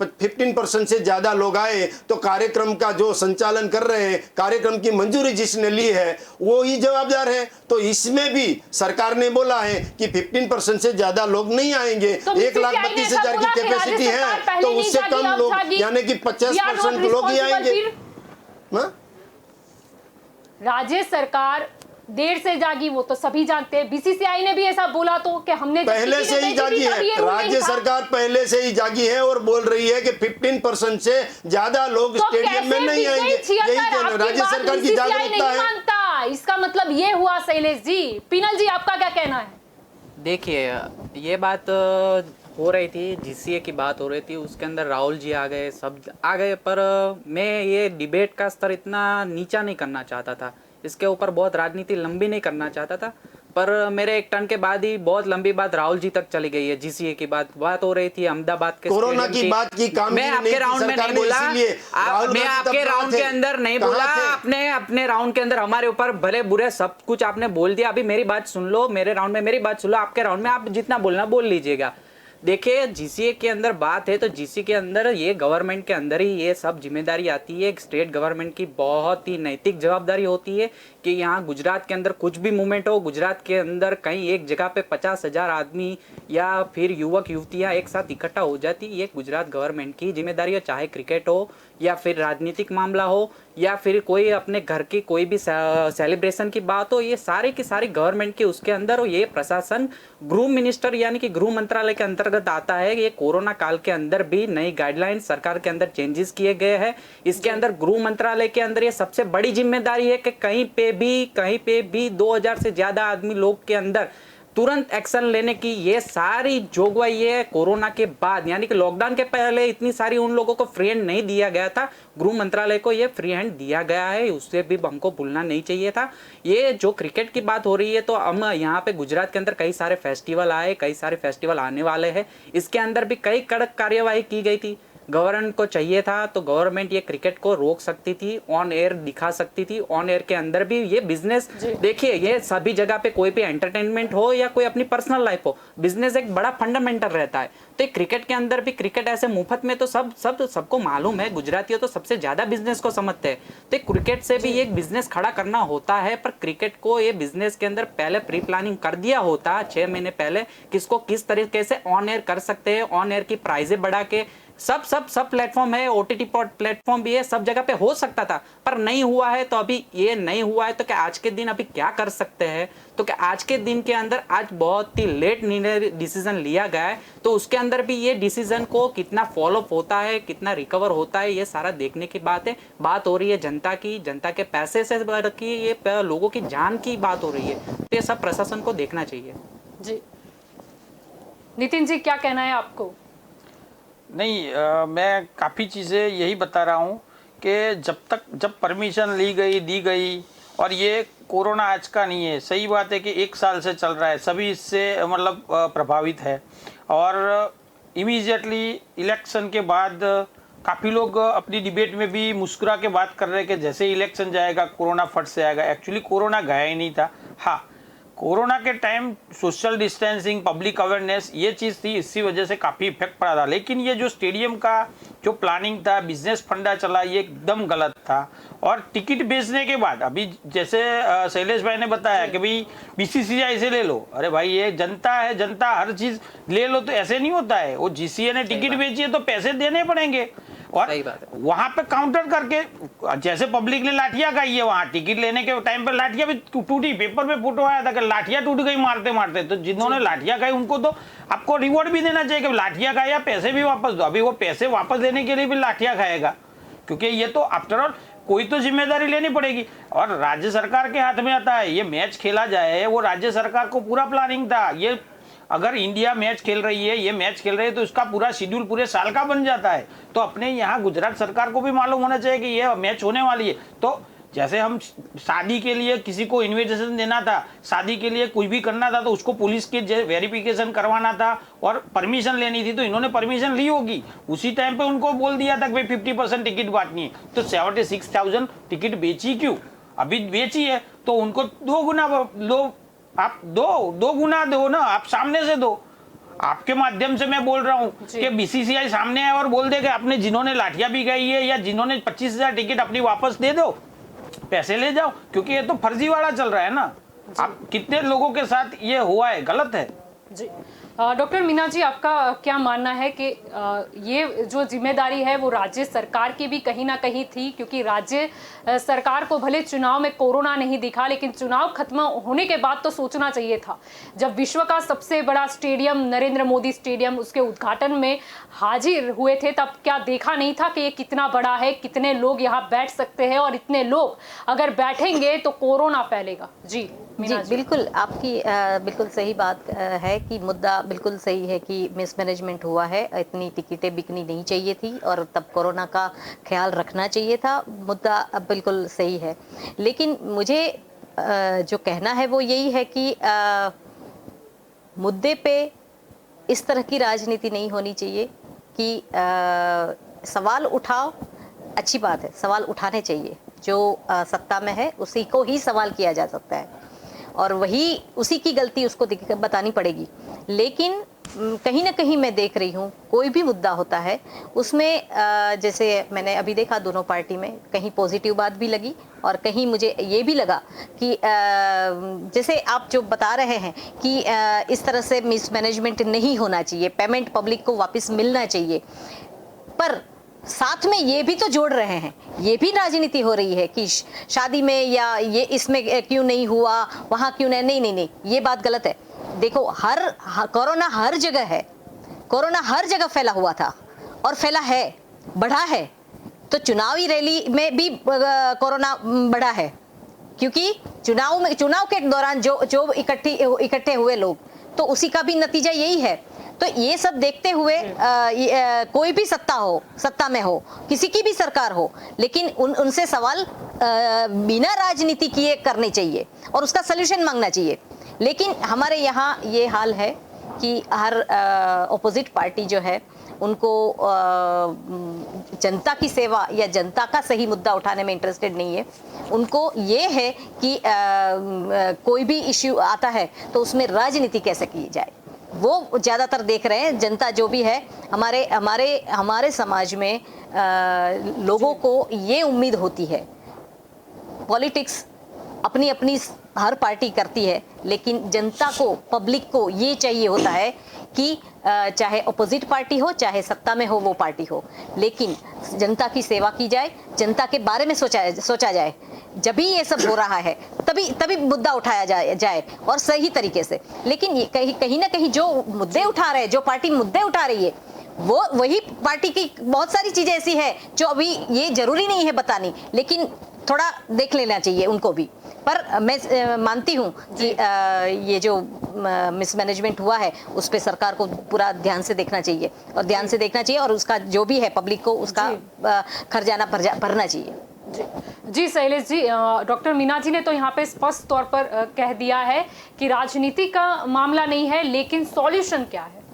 15% से ज्यादा लोग आए तो कार्यक्रम का जो संचालन कर रहे हैं, कार्यक्रम की मंजूरी जिसने ली है वो ही जवाबदार है। तो इसमें भी सरकार ने बोला है कि 15% से ज्यादा लोग नहीं आएंगे। तो 1,32,000 की कैपेसिटी है तो उससे कम लोग यानी कि 50% लोग ही आएंगे। राज्य सरकार देर से जागी वो तो सभी जानते हैं। बीसीसीआई ने भी ऐसा बोला तो कि हमने पहले से ही जागी है, राज्य सरकार पहले से ही जागी है और बोल रही है कि 15% से ज्यादा लोग स्टेडियम में नहीं आएंगे। यही राज्य सरकार की जागरूकता है। इसका मतलब ये हुआ शैलेश जी। पिनल जी आपका क्या कहना है? देखिए ये बात हो रही थी, जीसीए की बात हो रही थी, उसके अंदर राहुल जी आ गए, सब आ गए, पर मैं ये डिबेट का स्तर इतना नीचा नहीं करना चाहता था, इसके ऊपर बहुत राजनीति लंबी नहीं करना चाहता था। पर मेरे एक टर्न के बाद ही बहुत लंबी बात राहुल जी तक चली गई है। जीसीए की बात हो रही थी, अहमदाबाद के कोरोना की बात की, मैं आपके राउंड में नहीं बोला, मैं आपके राउंड के अंदर नहीं बोला, आपने अपने राउंड के अंदर हमारे ऊपर भले बुरे सब कुछ आपने बोल दिया। अभी मेरी बात सुन लो, मेरे राउंड में मेरी बात सुन लो, आपके राउंड में आप जितना बोलना बोल लीजिएगा। देखिए जीसीए के अंदर बात है तो जीसीए के अंदर ये गवर्नमेंट के अंदर ही ये सब जिम्मेदारी आती है। स्टेट गवर्नमेंट की बहुत ही नैतिक जवाबदारी होती है कि यहाँ गुजरात के अंदर कुछ भी मूवमेंट हो, गुजरात के अंदर कहीं एक जगह पे 50,000 आदमी या फिर युवक युवतियाँ एक साथ इकट्ठा हो जाती, ये गुजरात गवर्नमेंट की जिम्मेदारी हो। चाहे क्रिकेट हो या फिर राजनीतिक मामला हो या फिर कोई अपने घर की कोई भी सेलिब्रेशन की बात हो, ये सारी की सारी गवर्नमेंट की उसके अंदर हो। ये प्रशासन गृह मिनिस्टर यानी कि गृह मंत्रालय के अंतर्गत आता है। ये कोरोना काल के अंदर भी नई गाइडलाइन सरकार के अंदर चेंजेस किए गए हैं। इसके अंदर गृह मंत्रालय के अंदर ये सबसे बड़ी जिम्मेदारी है कि कहीं पे भी 2000 से ज्यादा आदमी लोग के अंदर तुरंत एक्शन लेने की ये सारी जोगवाई है। कोरोना के बाद यानी कि लॉकडाउन के पहले इतनी सारी उन लोगों को फ्री हैंड नहीं दिया गया था, गृह मंत्रालय को ये फ्री हैंड दिया गया है, उससे भी हमको भूलना नहीं चाहिए था। ये जो क्रिकेट की बात हो रही है तो हम यहाँ पे गुजरात के अंदर कई सारे फेस्टिवल आए, कई सारे फेस्टिवल आने वाले हैं, इसके अंदर भी कई कड़क कार्यवाही की गई थी। गवर्नमेंट को चाहिए था तो गवर्नमेंट ये क्रिकेट को रोक सकती थी, ऑन एयर दिखा सकती थी। ऑन एयर के अंदर भी ये बिजनेस, देखिए ये सभी जगह पे कोई भी एंटरटेनमेंट हो या कोई अपनी पर्सनल लाइफ हो, बिजनेस एक बड़ा फंडामेंटल रहता है। तो क्रिकेट के अंदर भी क्रिकेट ऐसे मुफ्त में तो सबको मालूम है, गुजरातियों तो सबसे ज्यादा बिजनेस को समझते हैं। तो क्रिकेट से भी एक बिजनेस खड़ा करना होता है, पर क्रिकेट को ये बिजनेस के अंदर पहले प्री प्लानिंग कर दिया होता 6 महीने पहले, किसको किस तरीके से ऑन एयर कर सकते हैं, ऑन एयर की प्राइजें बढ़ा के सब प्लेटफॉर्म है, ओटीटी प्लेटफॉर्म भी है, सब जगह पे हो सकता था, पर नहीं हुआ है। तो अभी ये नहीं हुआ है तो क्या आज के दिन अभी क्या कर सकते हैं? तो क्या आज के दिन के अंदर आज बहुत ही लेट डिसीजन लिया गया है, तो उसके अंदर भी ये डिसीजन को कितना फॉलोअप होता है, कितना रिकवर होता है, ये सारा देखने की बात है। बात हो रही है जनता की, जनता के पैसे से बढ़ के ये लोगों की जान की बात हो रही है, तो ये सब प्रशासन को देखना चाहिए। जी नितिन जी क्या कहना है आपको? नहीं, मैं काफ़ी चीज़ें यही बता रहा हूँ कि जब परमिशन दी गई, और ये कोरोना आज का नहीं है, सही बात है कि 1 साल से चल रहा है, सभी इससे मतलब प्रभावित है। और इमीडिएटली इलेक्शन के बाद काफ़ी लोग अपनी डिबेट में भी मुस्कुरा के बात कर रहे हैं कि जैसे इलेक्शन जाएगा कोरोना फट से आएगा। एक्चुअली कोरोना गया ही नहीं था। हाँ, कोरोना के time social distancing, public awareness ये चीज़ थी, इसी वजह से काफ़ी इफेक्ट पड़ा था। लेकिन ये जो स्टेडियम का जो प्लानिंग था, बिजनेस फंडा चला, ये एकदम गलत था। और टिकट बेचने के बाद अभी जैसे शैलेश भाई ने बताया कि भाई बीसीसीआई से ले लो, अरे भाई ये जनता है, जनता हर चीज़ ले लो, तो ऐसे नहीं होता है। वो जीसीए ने टिकट बेची है तो पैसे देने पड़ेंगे। और वहां पे काउंटर करके जैसे पब्लिक ने लाठियां खाई है, वहां टिकट लेने के टाइम पे लाठियां भी टूटी, पेपर में फोटो आया था कि लाठियां टूट गई मारते मारते। तो जिन्होंने लाठियां खाई उनको तो आपको रिवॉर्ड भी देना चाहिए कि लाठियां खाई या पैसे भी वापस दो। अभी वो पैसे वापस देने के लिए भी लाठियां खाएगा, क्योंकि ये तो आफ्टर ऑल कोई तो जिम्मेदारी लेनी पड़ेगी। और राज्य सरकार के हाथ में आता है, ये मैच खेला जाए वो राज्य सरकार को पूरा प्लानिंग था। ये अगर इंडिया मैच खेल रही है, ये मैच खेल रही है, तो इसका पूरा शेड्यूल पूरे साल का बन जाता है। तो अपने यहाँ गुजरात सरकार को भी मालूम होना चाहिए कि ये मैच होने वाली है। तो जैसे हम शादी के लिए किसी को इन्विटेशन देना था, शादी के लिए कुछ भी करना था, तो उसको पुलिस की वेरिफिकेशन करवाना था और परमिशन लेनी थी, तो इन्होंने परमिशन ली होगी। उसी टाइम पे उनको बोल दिया था कि भाई 50% टिकट बांटनी है, तो 76,000 टिकट बेची क्यों? अभी बेची है तो उनको 2 गुना आप दो गुना दो ना, आप सामने से दो। आपके माध्यम से मैं बोल रहा हूँ कि बीसीसीआई सामने आए और बोल दे कि आपने जिन्होंने लाठियां भी गई है या जिन्होंने 25,000 टिकट अपनी वापस दे दो, पैसे ले जाओ, क्योंकि ये तो फर्जीवाड़ा चल रहा है ना। आप कितने लोगों के साथ ये हुआ है, गलत है जी। डॉक्टर मीना जी, आपका क्या मानना है कि ये जो जिम्मेदारी है वो राज्य सरकार की भी कहीं ना कहीं थी, क्योंकि राज्य सरकार को भले चुनाव में कोरोना नहीं दिखा, लेकिन चुनाव खत्म होने के बाद तो सोचना चाहिए था। जब विश्व का सबसे बड़ा स्टेडियम नरेंद्र मोदी स्टेडियम, उसके उद्घाटन में हाजिर हुए थे, तब क्या देखा नहीं था कि ये कितना बड़ा है, कितने लोग यहाँ बैठ सकते हैं, और इतने लोग अगर बैठेंगे तो कोरोना फैलेगा। जी जी बिल्कुल, आपकी बिल्कुल सही बात है कि मुद्दा बिल्कुल सही है कि मिसमैनेजमेंट हुआ है, इतनी टिकटें बिकनी नहीं चाहिए थी और तब कोरोना का ख्याल रखना चाहिए था। मुद्दा बिल्कुल सही है, लेकिन मुझे जो कहना है वो यही है कि मुद्दे पे इस तरह की राजनीति नहीं होनी चाहिए कि सवाल उठाओ, अच्छी बात है, सवाल उठाने चाहिए। जो सत्ता में है उसी को ही सवाल किया जा सकता है और वही उसी की गलती उसको बतानी पड़ेगी। लेकिन कहीं ना कहीं मैं देख रही हूँ कोई भी मुद्दा होता है उसमें जैसे मैंने अभी देखा दोनों पार्टी में कहीं पॉजिटिव बात भी लगी और कहीं मुझे ये भी लगा कि जैसे आप जो बता रहे हैं कि इस तरह से मिसमैनेजमेंट नहीं होना चाहिए, पेमेंट पब्लिक को वापस मिलना चाहिए, पर साथ में ये भी तो जोड़ रहे हैं, ये भी राजनीति हो रही है कि शादी में या ये इसमें क्यों नहीं हुआ, वहाँ क्यों नहीं, ये बात गलत है। देखो कोरोना हर जगह है, कोरोना हर जगह फैला हुआ था और फैला है, बढ़ा है, तो चुनावी रैली में भी कोरोना बढ़ा है, क्योंकि चुनाव के दौरान जो इकट्ठे हुए लोग, तो उसी का भी नतीजा यही है। तो ये सब देखते हुए कोई भी सत्ता में हो, किसी की भी सरकार हो, लेकिन उनसे सवाल बिना राजनीति किए करने चाहिए और उसका सलूशन मांगना चाहिए। लेकिन हमारे यहाँ ये हाल है कि हर ऑपोजिट पार्टी जो है उनको जनता की सेवा या जनता का सही मुद्दा उठाने में इंटरेस्टेड नहीं है। उनको ये है कि कोई भी इश्यू आता है तो उसमें राजनीति कैसे की जाए, वो ज़्यादातर देख रहे हैं। जनता जो भी है, हमारे समाज में लोगों को ये उम्मीद होती है, पॉलिटिक्स अपनी हर पार्टी करती है, लेकिन जनता को, पब्लिक को ये चाहिए होता है कि चाहे अपोजिट पार्टी हो, चाहे सत्ता में हो वो पार्टी हो, लेकिन जनता की सेवा की जाए, जनता के बारे में सोचा जाए। जब भी ये सब हो रहा है तभी मुद्दा उठाया जाए और सही तरीके से। लेकिन कहीं ना कहीं जो मुद्दे उठा रहे हैं, जो पार्टी मुद्दे उठा रही है, वो वही पार्टी की बहुत सारी चीजें ऐसी है जो अभी ये जरूरी नहीं है बतानी, लेकिन थोड़ा देख लेना चाहिए उनको भी। पर मैं मानती हूँ कि ये जो मिसमैनेजमेंट हुआ है उस पर सरकार को पूरा ध्यान से देखना चाहिए और उसका जो भी है पब्लिक को उसका खर्चाना भरना चाहिए। जी शैलेश जी, डॉक्टर मीना जी ने तो यहाँ पे स्पष्ट तौर पर कह दिया है कि राजनीति का मामला नहीं है, लेकिन सॉल्यूशन क्या है?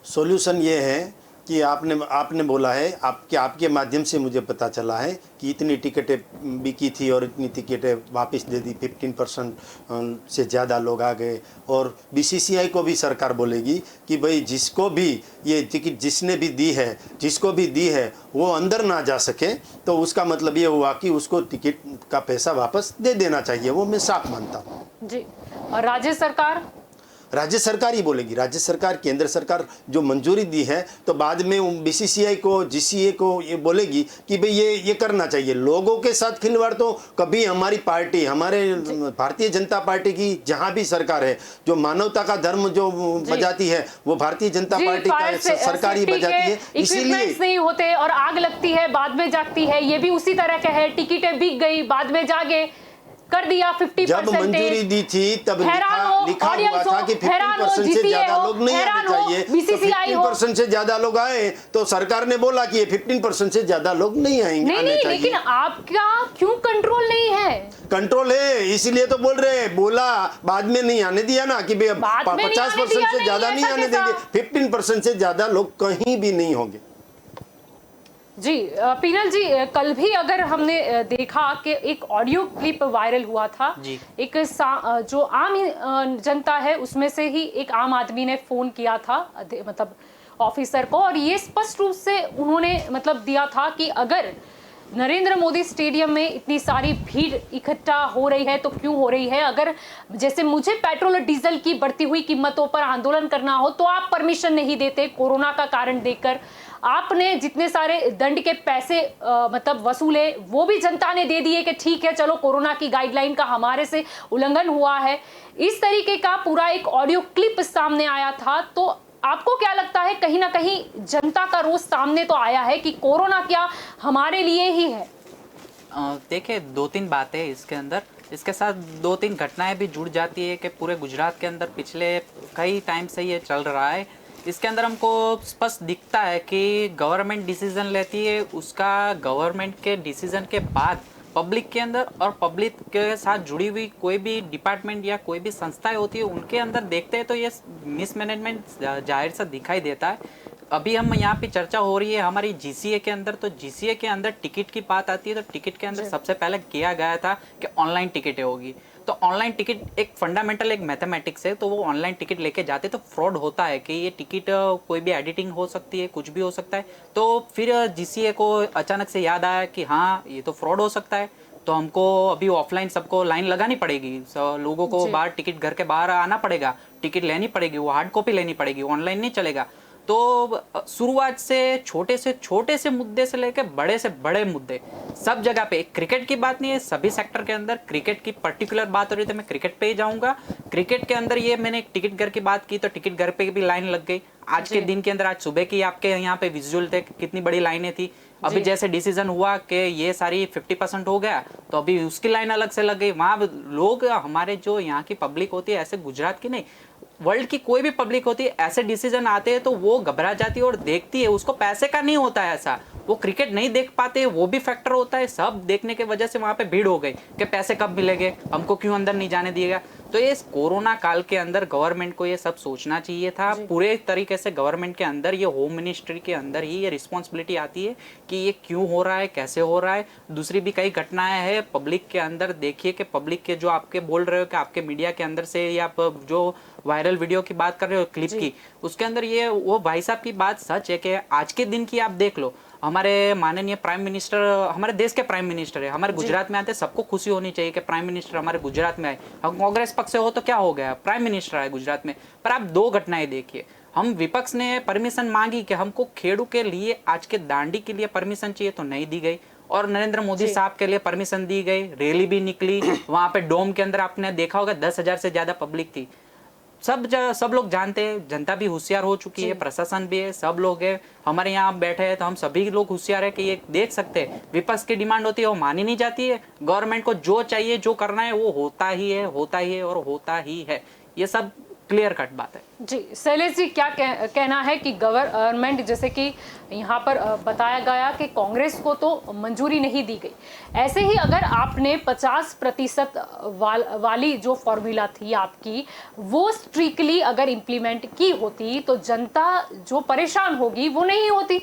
सॉल्यूशन ये है कि आपने बोला है, आपके माध्यम से मुझे पता चला है कि इतनी टिकटें बिकी थी और इतनी टिकटें वापस दे दी, 15% से ज़्यादा लोग आ गए। और बीसीसीआई को भी सरकार बोलेगी कि भाई जिसको भी ये टिकट जिसने भी दी है, जिसको भी दी है वो अंदर ना जा सके, तो उसका मतलब ये हुआ कि उसको टिकट का पैसा वापस दे देना चाहिए। वो मैं साफ मानता हूँ जी। और राज्य सरकार ही बोलेगी, राज्य सरकार, केंद्र सरकार जो मंजूरी दी है, तो बाद में बीसीसीआई को, जीसीए को ये बोलेगी कि भाई ये करना चाहिए। लोगों के साथ खिलवाड़ तो कभी हमारी पार्टी, हमारे भारतीय जनता पार्टी की जहां भी सरकार है, जो मानवता का धर्म जो बजाती है वो भारतीय जनता पार्टी का सरकार ही बजाती है। इसीलिए नहीं होते और आग लगती है बाद में जागती है, ये भी उसी तरह का है। टिकटें बिक गई, बाद में जागे कर दिया 50%। जब मंजूरी दी थी तब लिखा हुआ था कि 50% से ज्यादा लोग नहीं आने चाहिए, तो 15% से ज्यादा लोग आए, तो सरकार ने बोला कि ये 15% से ज्यादा लोग नहीं आएंगे। नहीं, लेकिन आपका क्यों कंट्रोल नहीं है? कंट्रोल है, इसीलिए तो बोल रहे हैं। बोला बाद में नहीं आने दिया ना कि 50% से ज्यादा नहीं आने देंगे, 15% से ज्यादा लोग कहीं भी नहीं होंगे। जी पीनल जी, कल भी अगर हमने देखा कि एक ऑडियो क्लिप वायरल हुआ था जी। एक जो आम जनता है उसमें से ही एक आम आदमी ने फोन किया था मतलब ऑफिसर को, और ये स्पष्ट रूप से उन्होंने मतलब दिया था कि अगर नरेंद्र मोदी स्टेडियम में इतनी सारी भीड़ इकट्ठा हो रही है तो क्यों हो रही है, अगर जैसे मुझे पेट्रोल और डीजल की बढ़ती हुई कीमतों पर आंदोलन करना हो तो आप परमिशन नहीं देते, कोरोना का कारण देकर आपने जितने सारे दंड के पैसे मतलब वसूले वो भी जनता ने दे दिए कि ठीक है चलो कोरोना की गाइडलाइन का हमारे से उल्लंघन हुआ है। इस तरीके का पूरा एक ऑडियो क्लिप सामने आया था। तो आपको क्या लगता है, कहीं ना कहीं जनता का रोष सामने तो आया है कि कोरोना क्या हमारे लिए ही है? देखिए, 2-3 बातें इसके अंदर, इसके साथ 2-3 घटनाएं भी जुड़ जाती है कि पूरे गुजरात के अंदर पिछले कई टाइम से ये चल रहा है। इसके अंदर हमको स्पष्ट दिखता है कि गवर्नमेंट डिसीजन लेती है, उसका गवर्नमेंट के डिसीजन के बाद पब्लिक के अंदर और पब्लिक के साथ जुड़ी हुई कोई भी डिपार्टमेंट या कोई भी संस्थाएं होती है उनके अंदर देखते हैं तो ये मिसमैनेजमेंट जाहिर सा दिखाई देता है। अभी हम यहाँ पे चर्चा हो रही है हमारी जीसीए के अंदर, तो जीसीए के अंदर टिकट की बात आती है तो टिकट के अंदर सबसे पहले किया गया था कि ऑनलाइन टिकटें होगी। तो ऑनलाइन टिकट एक फंडामेंटल एक मैथमेटिक्स है, तो वो ऑनलाइन टिकट लेके जाते तो फ्रॉड होता है कि ये टिकट कोई भी एडिटिंग हो सकती है, कुछ भी हो सकता है। तो फिर जीसीए को अचानक से याद आया कि हाँ ये तो फ्रॉड हो सकता है, तो हमको अभी ऑफलाइन सबको लाइन लगानी पड़ेगी, लोगों को बाहर टिकट घर के बाहर आना पड़ेगा, टिकट लेनी पड़ेगी, वो हार्ड कॉपी लेनी पड़ेगी, ऑनलाइन नहीं चलेगा। तो शुरुआत से छोटे से मुद्दे से लेकर बड़े से बड़े मुद्दे सब जगह पे, क्रिकेट की बात नहीं है, सभी सेक्टर के अंदर क्रिकेट की पर्टिकुलर बात हो रही थी, मैं क्रिकेट पे ही जाऊंगा। क्रिकेट के अंदर ये मैंने एक टिकट घर की बात की तो टिकट घर पे भी लाइन लग गई। आज के दिन के अंदर, आज सुबह की आपके यहाँ पे विजुअल थे कितनी बड़ी लाइनें थी। अभी जैसे डिसीजन हुआ कि ये सारी 50% हो गया तो अभी उसकी लाइन अलग से लग गई। वहाँ लोग, हमारे जो यहाँ की पब्लिक होती है, ऐसे गुजरात की नहीं, वर्ल्ड की कोई भी पब्लिक होती है, ऐसे डिसीजन आते हैं तो वो घबरा जाती है और देखती है। उसको पैसे का नहीं होता है ऐसा, वो क्रिकेट नहीं देख पाते, वो भी फैक्टर होता है। सब देखने के वजह से वहाँ पे भीड़ हो गई कि पैसे कब मिलेंगे, हमको क्यों अंदर नहीं जाने दिएगा। तो ये कोरोना काल के अंदर गवर्नमेंट को ये सब सोचना चाहिए था पूरे तरीके से। गवर्नमेंट के अंदर, ये होम मिनिस्ट्री के अंदर ही ये रिस्पॉन्सिबिलिटी आती है कि ये क्यों हो रहा है, कैसे हो रहा है। दूसरी भी कई घटनाएं हैं पब्लिक के अंदर। देखिए कि पब्लिक के जो आपके बोल रहे हो कि आपके मीडिया के अंदर से, या आप जो वायरल वीडियो की बात कर रहे हो क्लिप की, उसके अंदर ये वो भाई साहब की बात सच है कि आज के दिन की आप देख लो, हमारे माननीय प्राइम मिनिस्टर, हमारे देश के प्राइम मिनिस्टर है, हमारे गुजरात में आते, सबको खुशी होनी चाहिए कि प्राइम मिनिस्टर हमारे गुजरात में आए। हम कांग्रेस पक्ष से हो तो क्या हो गया, प्राइम मिनिस्टर आए गुजरात में। पर आप 2 घटनाएं देखिए, हम विपक्ष ने परमिशन मांगी कि हमको खेड़ू के लिए आज के दांडी के लिए परमिशन चाहिए तो नहीं दी गई, और नरेंद्र मोदी साहब के लिए परमिशन दी गई, रैली भी निकली। वहां पे डोम के अंदर आपने देखा होगा 10,000 से ज्यादा पब्लिक थी। सब लोग जानते हैं, जनता भी होशियार हो चुकी है, प्रशासन भी है, सब लोग है, हमारे यहाँ बैठे हैं तो हम सभी लोग होशियार है कि ये देख सकते हैं। विपक्ष की डिमांड होती है वो मानी नहीं जाती है। गवर्नमेंट को जो चाहिए, जो करना है वो होता ही है और होता ही है। ये सब क्लियर कट बात है। जी शैलेश जी, क्या कहना है कि गवर्नमेंट, जैसे कि यहाँ पर बताया गया कि कांग्रेस को तो मंजूरी नहीं दी गई, ऐसे ही अगर आपने 50% वाली जो फॉर्मूला थी आपकी, वो स्ट्रिक्टली अगर इम्प्लीमेंट की होती तो जनता जो परेशान होगी वो नहीं होती।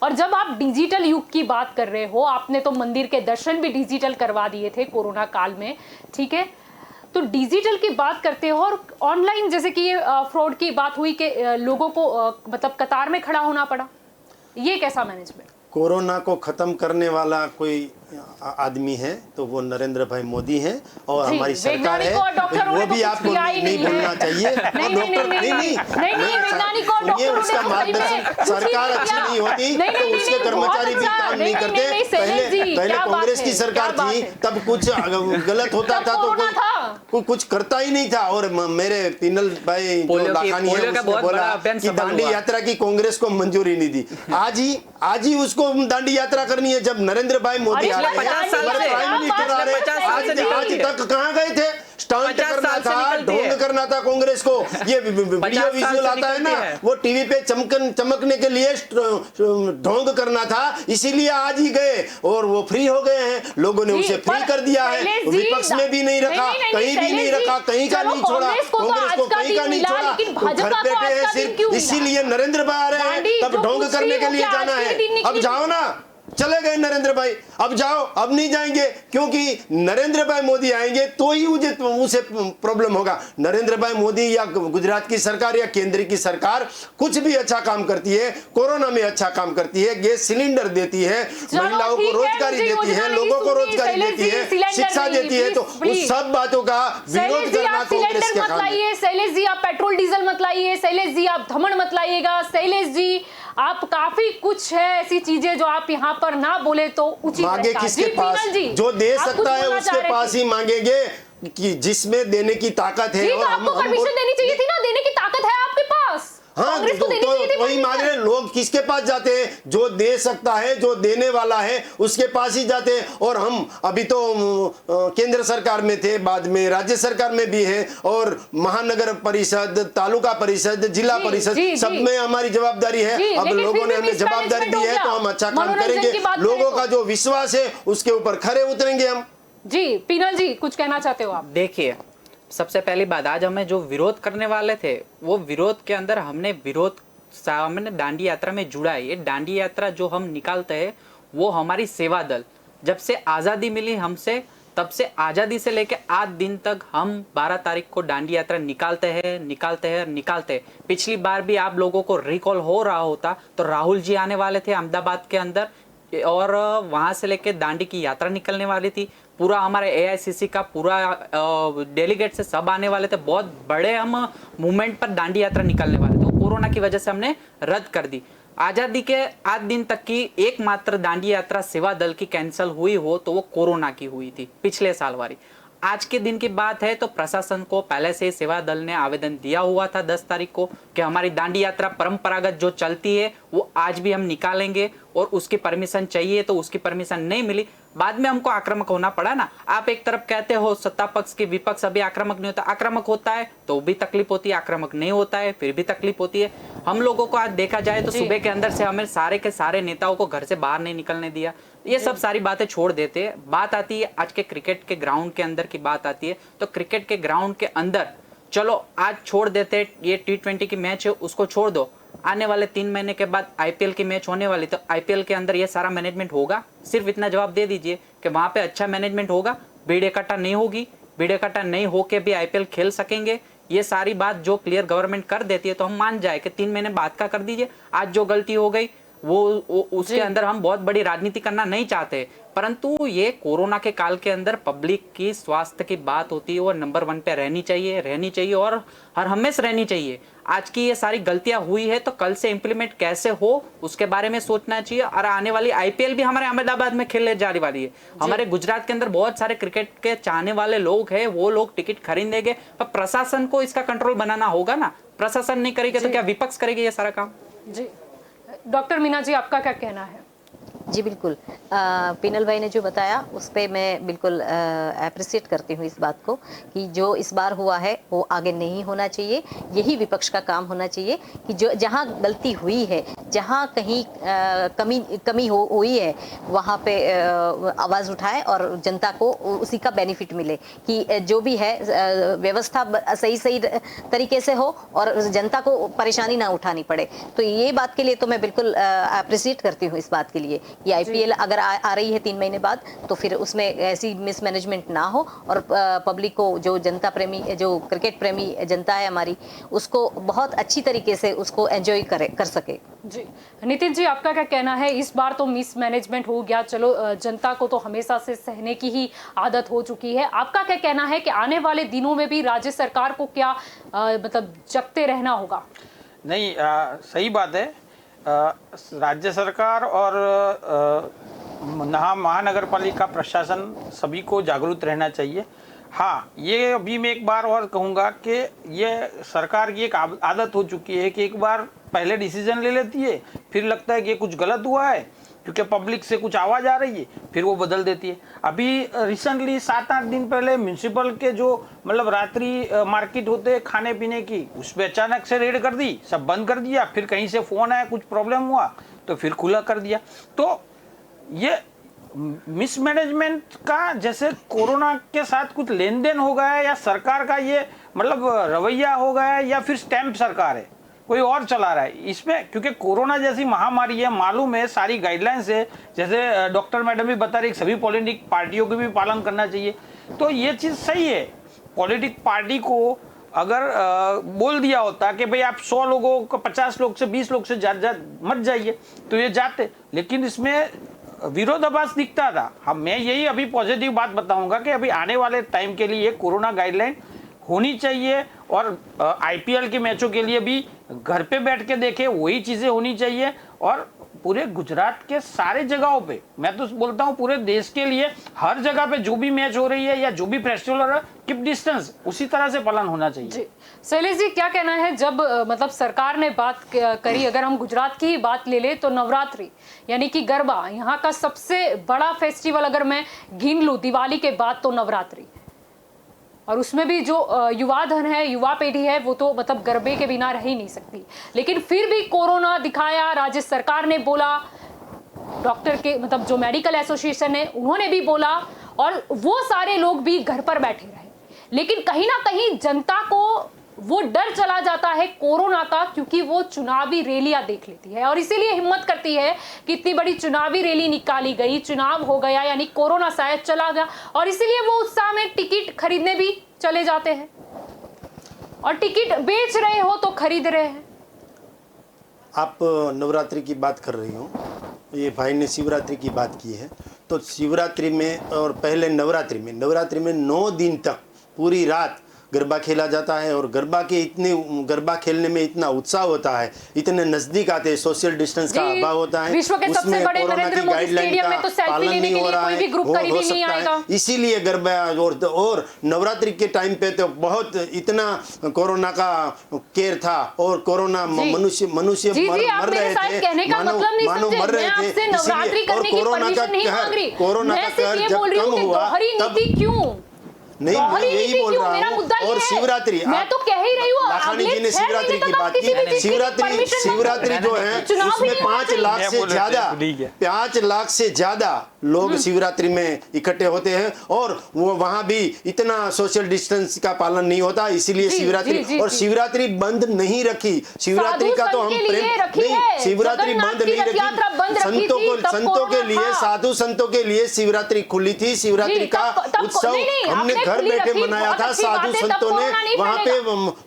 और जब आप डिजिटल युग की बात कर रहे हो, आपने तो मंदिर के दर्शन भी डिजिटल करवा दिए थे कोरोना काल में, ठीक है, तो डिजिटल की बात करते हो और ऑनलाइन जैसे कि ये फ्रॉड की बात हुई कि लोगों को मतलब कतार में खड़ा होना पड़ा, ये कैसा मैनेजमेंट? कोरोना को खत्म करने वाला कोई आदमी है तो वो नरेंद्र भाई मोदी हैं और हमारी सरकार है, वो भी आपको नहीं भूलना चाहिए। नहीं, उसका मार्गदर्शन, सरकार अच्छी नहीं होती तो उसके कर्मचारी भी काम नहीं करते। पहले कांग्रेस की सरकार थी तब कुछ गलत होता था तो कुछ करता ही नहीं था। और मेरे पीनल भाई जो लाखानी है उसने बोला कि दांडी यात्रा की कांग्रेस को मंजूरी नहीं दी। आज ही उसको दांडी यात्रा करनी है, जब नरेंद्र भाई मोदी आ रहे हैं, प्राइम मिनिस्टर आ रहे हैं। आज तक कहाँ गए थे? स्टंट करना था, ढोंग करना करना था कांग्रेस को। ये वीडियो 50 साल विजुअल से आता है ना, निकलती है। वो टीवी पे चमकने के लिए ढोंग करना था, इसीलिए आज ही गए और वो फ्री हो गए हैं। लोगों ने जी, उसे फ्री पर कर दिया है, शैलेश जी, विपक्ष में भी नहीं रखा, कहीं भी नहीं रखा, कहीं का चलो नहीं छोड़ा, कांग्रेस को तो कांग्रेस को आज का कहीं का दिन नहीं मिला, छोड़ा। लेकिन तो घर भाजपा को बैठे आज हैं का दिन क्यों सिर्फ, मिला? इसीलिए नरेंद्र भाई आ रहे दांडी हैं, तब जो ढोंग कुछ करने भी के हो लिए गया, जाना आज के है। दिन अब निकली। जाओ ना, चले गए नरेंद्र भाई, अब जाओ, अब नहीं जाएंगे, क्योंकि नरेंद्र भाई मोदी आएंगे तो ही उसे प्रॉब्लम होगा। नरेंद्र भाई मोदी या गुजरात की सरकार या केंद्र की सरकार कुछ भी अच्छा काम करती है, कोरोना में अच्छा काम करती है, गैस सिलेंडर देती है, चलो महिलाओं को ठीक है, रोजगारी मुझे देती योजना है, नहीं लोगों को सुननी, रोजगारी शैलेश देती जी, है, सिलेंडर शिक्षा नहीं, देती है, तो प्लीज, उस सब बातों का विरोध शैलेश जी करना आप कांग्रेस सिलेंडर का मत काम है। लाइए, शैलेश जी आप पेट्रोल डीजल मत लाइए, शैलेश जी आप धमन मत लाइएगा, शैलेश जी आप काफी कुछ है ऐसी चीजें जो आप यहाँ पर ना बोले तो उचित मांगे रहता। किसके जी, पास, पीनल जी, जो दे आप कुछ सकता है बोलना चाह उसके रहे पास थे। ही मांगेंगे, कि जिसमें देने की ताकत है। जी, और तो आपको परमिशन देनी चाहिए थी ना, देने की ताकत है आपके पास। हाँ, कांग्रेस को देनी चाहिए थी वही permission। मांग रहे हैं। लोग किसके पास जाते हैं? जो दे सकता है, जो देने वाला है, उसके पास ही जाते हैं। और हम अभी तो केंद्र सरकार में थे, बाद में राज्य सरकार में भी है, और महानगर परिषद, तालुका परिषद, जिला जी, परिषद, जी, सब जी। में हमारी जवाबदारी है। जी, अब लेकिन लोगों फिर ने भी हमें जवाबदारी mismanagement दी हो है, गया। तो हम अच्छा काम मनोरंजन करेंगे। की बात करें लोगों तो। का जो विश्वास है उसके ऊपर खरे उतरेंगे हम। जी, पीनल जी कुछ कहना चाहते हो आप? देखिए, सबसे पहली बात, आज हमें जो विरोध करने वाले थे, वो विरोध के अंदर हमने विरोध सामने दांडी यात्रा में जुड़ा है। ये दांडी यात्रा जो हम निकालते हैं वो हमारी सेवा दल, जब से आज़ादी मिली हमसे, तब से आज़ादी से लेके आज दिन तक हम 12 तारीख को दांडी यात्रा निकालते हैं। पिछली बार भी आप लोगों को रिकॉल हो रहा होता तो राहुल जी आने वाले थे अहमदाबाद के अंदर, और वहां से लेके दांडी की यात्रा निकलने वाली थी। पूरा हमारे एआईसीसी का पूरा डेलीगेट से सब आने वाले थे। बहुत बड़े हम मूवमेंट पर दांडी यात्रा निकलने वाले थे, कोरोना की वजह से हमने रद्द कर दी। आजादी के आज दिन तक की एकमात्र दांडी यात्रा सेवा दल की कैंसिल हुई हो तो वो कोरोना की हुई थी पिछले साल वाली। आज के दिन की बात है तो प्रशासन को पहले से सेवा दल ने आवेदन दिया हुआ था 10 तारीख को कि हमारी दांडी यात्रा परंपरागत जो चलती है वो आज भी हम निकालेंगे, और उसकी परमिशन चाहिए तो उसकी परमिशन नहीं मिली। बाद में हमको आक्रामक होना पड़ा ना। आप एक तरफ कहते हो सत्ता पक्ष की विपक्ष अभी आक्रामक नहीं होता, आक्रामक होता है तो भी तकलीफ होती है, आक्रामक नहीं होता है फिर भी तकलीफ होती है। हम लोगों को आज देखा जाए तो सुबह के अंदर से हमें सारे के सारे नेताओं को घर से बाहर नहीं निकलने दिया। ये सब सारी बातें छोड़ देते हैं। बात आती है आज के क्रिकेट के ग्राउंड के अंदर की बात आती है, तो क्रिकेट के ग्राउंड के अंदर चलो आज छोड़ देते, ये T20 की मैच है उसको छोड़ दो, आने वाले 3 महीने के बाद आईपीएल की मैच होने वाली, तो आईपीएल के अंदर ये सारा मैनेजमेंट होगा? सिर्फ इतना जवाब दे दीजिए कि वहां पे अच्छा मैनेजमेंट होगा, भीड़ इकट्ठा नहीं होगी, भीड़ इकट्ठा नहीं होके भी आईपीएल खेल सकेंगे। ये सारी बात जो क्लियर गवर्नमेंट कर देती है तो हम मान जाए कि 3 महीने बाद का कर दीजिए। आज जो गलती हो गई वो उसके अंदर हम बहुत बड़ी राजनीति करना नहीं चाहते, परंतु ये कोरोना के काल के अंदर पब्लिक की स्वास्थ्य की बात होती है, वो नंबर 1 पे रहनी चाहिए और हर हमेशा रहनी चाहिए। आज की ये सारी गलतियां हुई है तो कल से इंप्लीमेंट कैसे हो उसके बारे में सोचना चाहिए। और आने वाली आईपीएल भी हमारे अहमदाबाद में खेलने जाने वाली है। हमारे गुजरात के अंदर बहुत सारे क्रिकेट के चाहने वाले लोग हैं, वो लोग टिकट खरीदेंगे, पर प्रशासन को इसका कंट्रोल बनाना होगा ना। प्रशासन नहीं करेगा तो क्या विपक्ष करेगी ये सारा काम? जी, डॉक्टर मीना जी आपका क्या कहना है? जी बिल्कुल, पिनल भाई ने जो बताया उस पर मैं बिल्कुल अप्रिशिएट करती हूँ इस बात को कि जो इस बार हुआ है वो आगे नहीं होना चाहिए। यही विपक्ष का काम होना चाहिए कि जो जहाँ गलती हुई है, जहाँ कहीं कमी हुई है, वहाँ पे आवाज़ उठाए और जनता को उसी का बेनिफिट मिले कि जो भी है व्यवस्था सही तरीके से हो और जनता को परेशानी ना उठानी पड़े। तो ये बात के लिए तो मैं बिल्कुल अप्रिशिएट करती हूँ इस बात के लिए। ये आईपीएल अगर आ रही है 3 महीने बाद तो फिर उसमें ऐसी मिसमैनेजमेंट ना हो और पब्लिक को, जो जनता प्रेमी, जो क्रिकेट प्रेमी जनता है हमारी, उसको बहुत अच्छी तरीके से उसको एंजॉय कर सके। जी, नितिन जी आपका क्या कहना है? इस बार तो मिसमैनेजमेंट हो गया, चलो जनता को तो हमेशा से सहने की ही आदत हो चुकी है। आपका क्या कहना है कि आने वाले दिनों में भी राज्य सरकार को क्या मतलब जगते रहना होगा? नहीं, सही बात है। राज्य सरकार और महानगर पालिका प्रशासन सभी को जागरूक रहना चाहिए। हाँ, ये अभी मैं एक बार और कहूँगा कि ये सरकार की एक आदत हो चुकी है कि एक बार पहले डिसीजन ले लेती है, फिर लगता है कि कुछ गलत हुआ है, क्योंकि पब्लिक से कुछ आवाज आ रही है, फिर वो बदल देती है। अभी रिसेंटली 7-8 दिन पहले म्यूनिसिपल के जो मतलब रात्रि मार्केट होते हैं खाने पीने की, उस पर अचानक से रेड कर दी, सब बंद कर दिया। फिर कहीं से फोन आया, कुछ प्रॉब्लम हुआ तो फिर खुला कर दिया। तो ये मिसमैनेजमेंट का, जैसे कोरोना के साथ कुछ लेन देन हो गया है, या सरकार का ये मतलब रवैया हो गया है, या फिर स्टैम्प सरकार है, कोई और चला रहा है इसमें। क्योंकि कोरोना जैसी महामारी है, मालूम है, सारी गाइडलाइंस है, जैसे डॉक्टर मैडम भी बता रही, सभी पॉलिटिक पार्टियों को भी पालन करना चाहिए। तो ये चीज़ सही है। पॉलिटिक पार्टी को अगर बोल दिया होता कि भाई आप 100 लोगों को, 50 लोग से 20 लोग से मत जाइए, तो ये जाते। लेकिन इसमें विरोधाभास दिखता था। हम मैं यही अभी पॉजिटिव बात बताऊंगा कि अभी आने वाले टाइम के लिए कोरोना गाइडलाइन होनी चाहिए, और आईपीएल के मैचों के लिए भी घर पे बैठ के देखे, वही चीजें होनी चाहिए। और पूरे गुजरात के सारे जगहों पे, मैं तो बोलता हूँ पूरे देश के लिए, हर जगह पे जो भी मैच हो रही है या जो भी फेस्टिवल हो रहा है, कीप डिस्टेंस उसी तरह से पालन होना चाहिए। जी शैलेश जी, क्या कहना है जब मतलब सरकार ने बात करी, अगर हम गुजरात की ही बात ले ले तो नवरात्रि यानी कि गरबा यहाँ का सबसे बड़ा फेस्टिवल अगर मैं गिन लूँ दिवाली के बाद तो नवरात्रि, और उसमें भी जो युवा धन है, युवा पीढ़ी है, वो तो मतलब गरबे के बिना रह ही नहीं सकती। लेकिन फिर भी कोरोना दिखाया, राज्य सरकार ने बोला, डॉक्टर के मतलब जो मेडिकल एसोसिएशन है उन्होंने भी बोला, और वो सारे लोग भी घर पर बैठे रहे। लेकिन कहीं ना कहीं जनता को वो डर चला जाता है कोरोना का, क्योंकि वो चुनावी रैलियां देख लेती है और इसीलिए हिम्मत करती है कि इतनी बड़ी चुनावी रैली निकाली गई, चुनाव हो गया यानी कोरोना शायद चला गया, और इसीलिए वो उत्साह में टिकट खरीदने भी चले जाते हैं, और टिकट बेच रहे हो तो खरीद रहे हैं। आप नवरात्रि की बात कर रही हो, ये भाई ने शिवरात्रि की बात की है। तो शिवरात्रि में और पहले नवरात्रि में 9 दिन तक पूरी रात गरबा खेला जाता है, और गरबा खेलने में इतना उत्साह होता है, इतने नजदीक आते हैं, सोशल डिस्टेंस का अभाव होता है, विश्व के सबसे बड़े नरेंद्र मोदी स्टेडियम में तो सेल्फी लेने के लिए कोई भी ग्रुप करीब ही नहीं आएगा। इसीलिए गरबा और नवरात्रि के टाइम पे तो बहुत इतना कोरोना का केयर था, और कोरोना मनुष्य मर रहे थे, मानव मर रहे थे, और कोरोना का कहर जब कम हुआ तब क्यों नहीं, मैं यही बोल रहा हूँ। और शिवरात्रि, मैं तो कह ही रही हूँ, लाखानी जी ने शिवरात्रि की बात की। शिवरात्रि जो है उसमें 5 लाख से ज्यादा लोग शिवरात्रि में इकट्ठे होते हैं, और वो वहाँ भी इतना सोशल डिस्टेंस का पालन नहीं होता, इसीलिए शिवरात्रि और शिवरात्रि बंद नहीं रखी। शिवरात्रि का तो हम शिवरात्रि बंद नहीं रखी, संतों के लिए, साधु संतों के लिए शिवरात्रि खुली थी। शिवरात्रि का उत्सव हमने घर बैठे मनाया था, साधु संतों ने वहाँ पे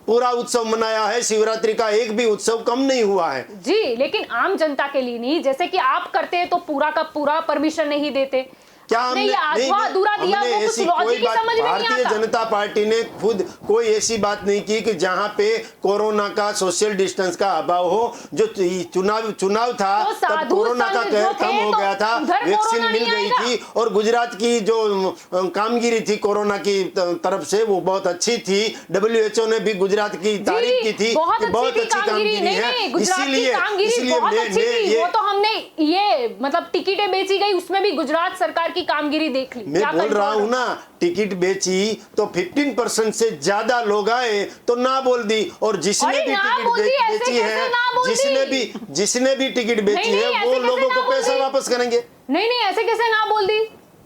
पूरा उत्सव मनाया है। शिवरात्रि का एक भी उत्सव कम नहीं हुआ है जी, लेकिन आम जनता के लिए नहीं। जैसे कि आप करते हैं तो पूरा का पूरा परमिशन नहीं देते, क्या हमने भारतीय जनता पार्टी ने खुद कोई ऐसी बात नहीं की कि जहां पे कोरोना का सोशल डिस्टेंस का अभाव हो। जो चुनाव था तब कोरोना का कहर कम हो गया था, वैक्सीन मिल गई थी, और गुजरात की जो कामगिरी थी कोरोना की तरफ से वो बहुत अच्छी थी। WHO ने भी गुजरात की तारीफ की थी कि बहुत अच्छी कामगिरी है। इसीलिए हमने ये मतलब टिकटें बेची गई, उसमें भी गुजरात सरकार की कामगिरी देख ली। मैं बोल रहा हूँ ना, टिकट बेची तो 15% से ज्यादा लोग आए तो ना बोल दी, और जिसने भी टिकट बेची है, जिसने भी टिकट बेची है वो लोगों को पैसा वापस करेंगे। नहीं, ऐसे कैसे ना बोल दी?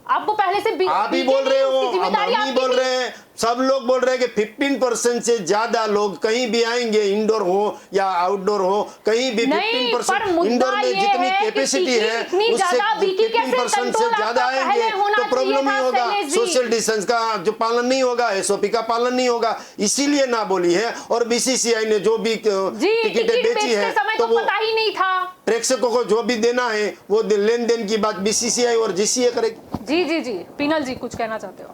आपको पहले से आप ही बोल रहे हो, हम नहीं बोल रहे हैं, सब लोग बोल रहे हैं कि 15% से ज्यादा लोग कहीं भी आएंगे, इंडोर हो या आउटडोर हो, कहीं भी 15%। इंडोर में जितनी कैपेसिटी है उससे 15% से ज्यादा आएंगे तो प्रॉब्लम ही होगा। सोशल डिस्टेंस का जो पालन नहीं होगा, SOP का पालन नहीं होगा, इसीलिए ना बोली है। और BCCI ने जो भी टिकटें बेची है तो वो पता ही नहीं था, प्रेक्षकों को जो भी देना है वो लेन देन की बात BCCI और GCA करेगी। जी पीनल जी कुछ कहना चाहते हो?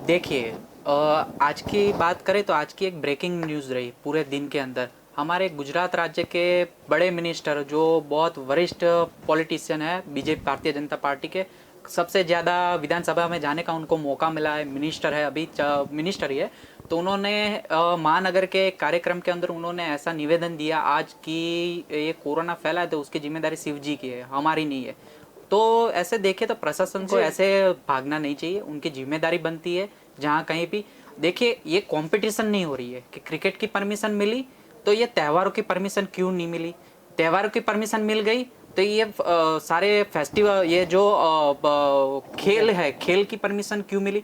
देखिए, आज की बात करें तो आज की एक ब्रेकिंग न्यूज़ रही पूरे दिन के अंदर। हमारे गुजरात राज्य के बड़े मिनिस्टर, जो बहुत वरिष्ठ पॉलिटिशियन है BJP भारतीय जनता पार्टी के, सबसे ज़्यादा विधानसभा में जाने का उनको मौका मिला है, मिनिस्टर है, अभी मिनिस्टर ही है, तो उन्होंने महानगर के कार्यक्रम के अंदर उन्होंने ऐसा निवेदन दिया आज कि ये कोरोना फैला है तो उसकी जिम्मेदारी शिव जी की है, हमारी नहीं है। तो ऐसे देखे तो प्रशासन को ऐसे भागना नहीं चाहिए, उनकी जिम्मेदारी बनती है। जहाँ कहीं भी देखिए ये कंपटीशन नहीं हो रही है कि क्रिकेट की परमिशन मिली तो ये त्योहारों की परमिशन क्यों नहीं मिली, त्योहारों की परमिशन मिल गई तो ये सारे फेस्टिवल ये जो खेल है खेल की परमिशन क्यों मिली।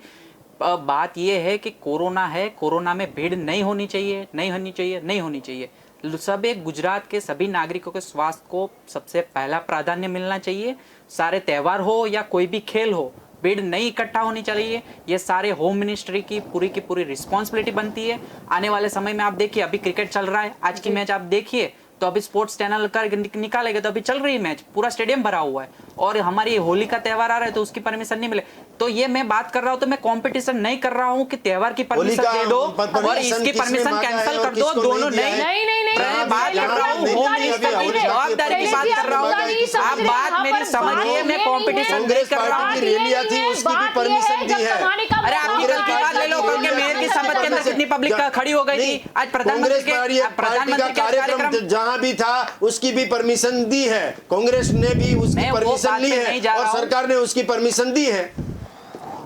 बात ये है कि कोरोना है, कोरोना में भीड़ नहीं होनी चाहिए, नहीं होनी चाहिए, नहीं होनी चाहिए। सब एक गुजरात के सभी नागरिकों के स्वास्थ्य को सबसे पहला प्राधान्य मिलना चाहिए। सारे त्योहार हो या कोई भी खेल हो, भीड़ नहीं इकट्ठा होनी चाहिए। ये सारे होम मिनिस्ट्री की पूरी रिस्पॉन्सिबिलिटी बनती है। आने वाले समय में आप देखिए अभी क्रिकेट चल रहा है, आज की मैच आप देखिए तो अभी स्पोर्ट्स चैनल कर निकालेगा तो अभी चल रही मैच, पूरा स्टेडियम भरा हुआ है। और हमारी होली का त्योहार आ रहा है तो उसकी परमिशन नहीं मिले। तो ये मैं बात कर रहा हूँ तो मैं कंपटीशन नहीं कर रहा हूँ कि त्योहार की परमिशन दे दो और इसकी परमिशन कैंसिल कर दो, दोनों नहीं। मैं बात कर रहा हूँ होम मिनिस्टर की जवाबदारी की बात कर रहा हूँ। आप बात मेरी समझिए, मैं कंपटीशन नहीं कर रहा हूँ। रैलियां थी उसकी भी परमिशन दी है। अरे आपकी गलती बात ले लो, क्योंकि मेयर की शपथ के अंदर कितनी पब्लिक खड़ी हो गई थी। आज प्रधानमंत्री का कार्यक्रम जहां भी था उसकी भी परमिशन दी है, कांग्रेस ने भी उसकी परमिशन ली है और सरकार ने उसकी परमिशन दी है।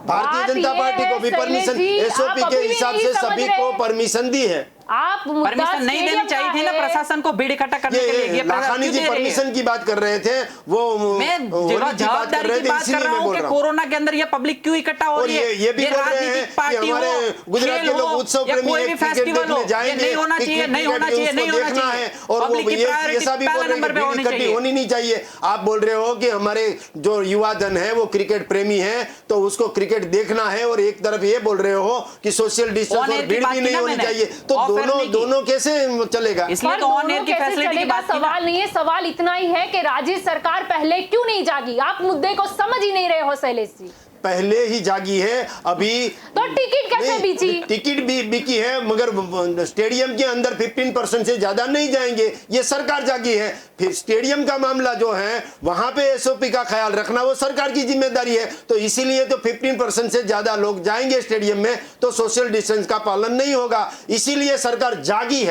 भारतीय जनता पार्टी को भी परमिशन एसओपी के हिसाब से सभी को परमिशन दी है। आप परमिशन नहीं देनी चाहिए थी ना प्रशासन को भीड़ इकट्ठा करने के लिए। लाखानी जी परमिशन की बात कर रहे थे, वो मैं जवाबदारी की बात कर रहा हूँ कि कोरोना के अंदर ये पब्लिक क्यों इकट्ठा हो रही है। ये भी बोल रहे हैं कि हमारे गुजरात के लोग उत्सव प्रेमी है, क्रिकेट देखने जाएंगे, नहीं होना चाहिए, नहीं होना चाहिए, नहीं होना चाहिए। और वो ऐसा भी बोल रहे हैं कि इकट्ठी होनी नहीं चाहिए। आप बोल रहे हो कि हमारे जो युवा धन है वो क्रिकेट प्रेमी है तो उसको क्रिकेट देखना है, और एक तरफ ये बोल रहे हो कि सोशल डिस्टेंस और भीड़ भी नहीं होनी चाहिए। तो दोनों कैसे चलेगा? इसलिए तो ऑन एयर की फैसिलिटी की बात सवाल नहीं है, सवाल इतना ही है कि राज्य सरकार पहले क्यों नहीं जागी। आप मुद्दे को समझ ही नहीं रहे हो शैलेश जी। पहले ही जागी है, अभी तो टिकट कैसे बेची? टिकट भी बिकी है मगर स्टेडियम के अंदर 15% से ज्यादा नहीं जाएंगे, ये सरकार जागी है। फिर स्टेडियम का मामला जो है वहां पे एसओपी का ख्याल रखना वो सरकार की जिम्मेदारी है। तो इसीलिए तो 15% से ज्यादा लोग जाएंगे स्टेडियम में तो सोशल डिस्टेंस का पालन नहीं होगा। इसीलिए सरकार जागी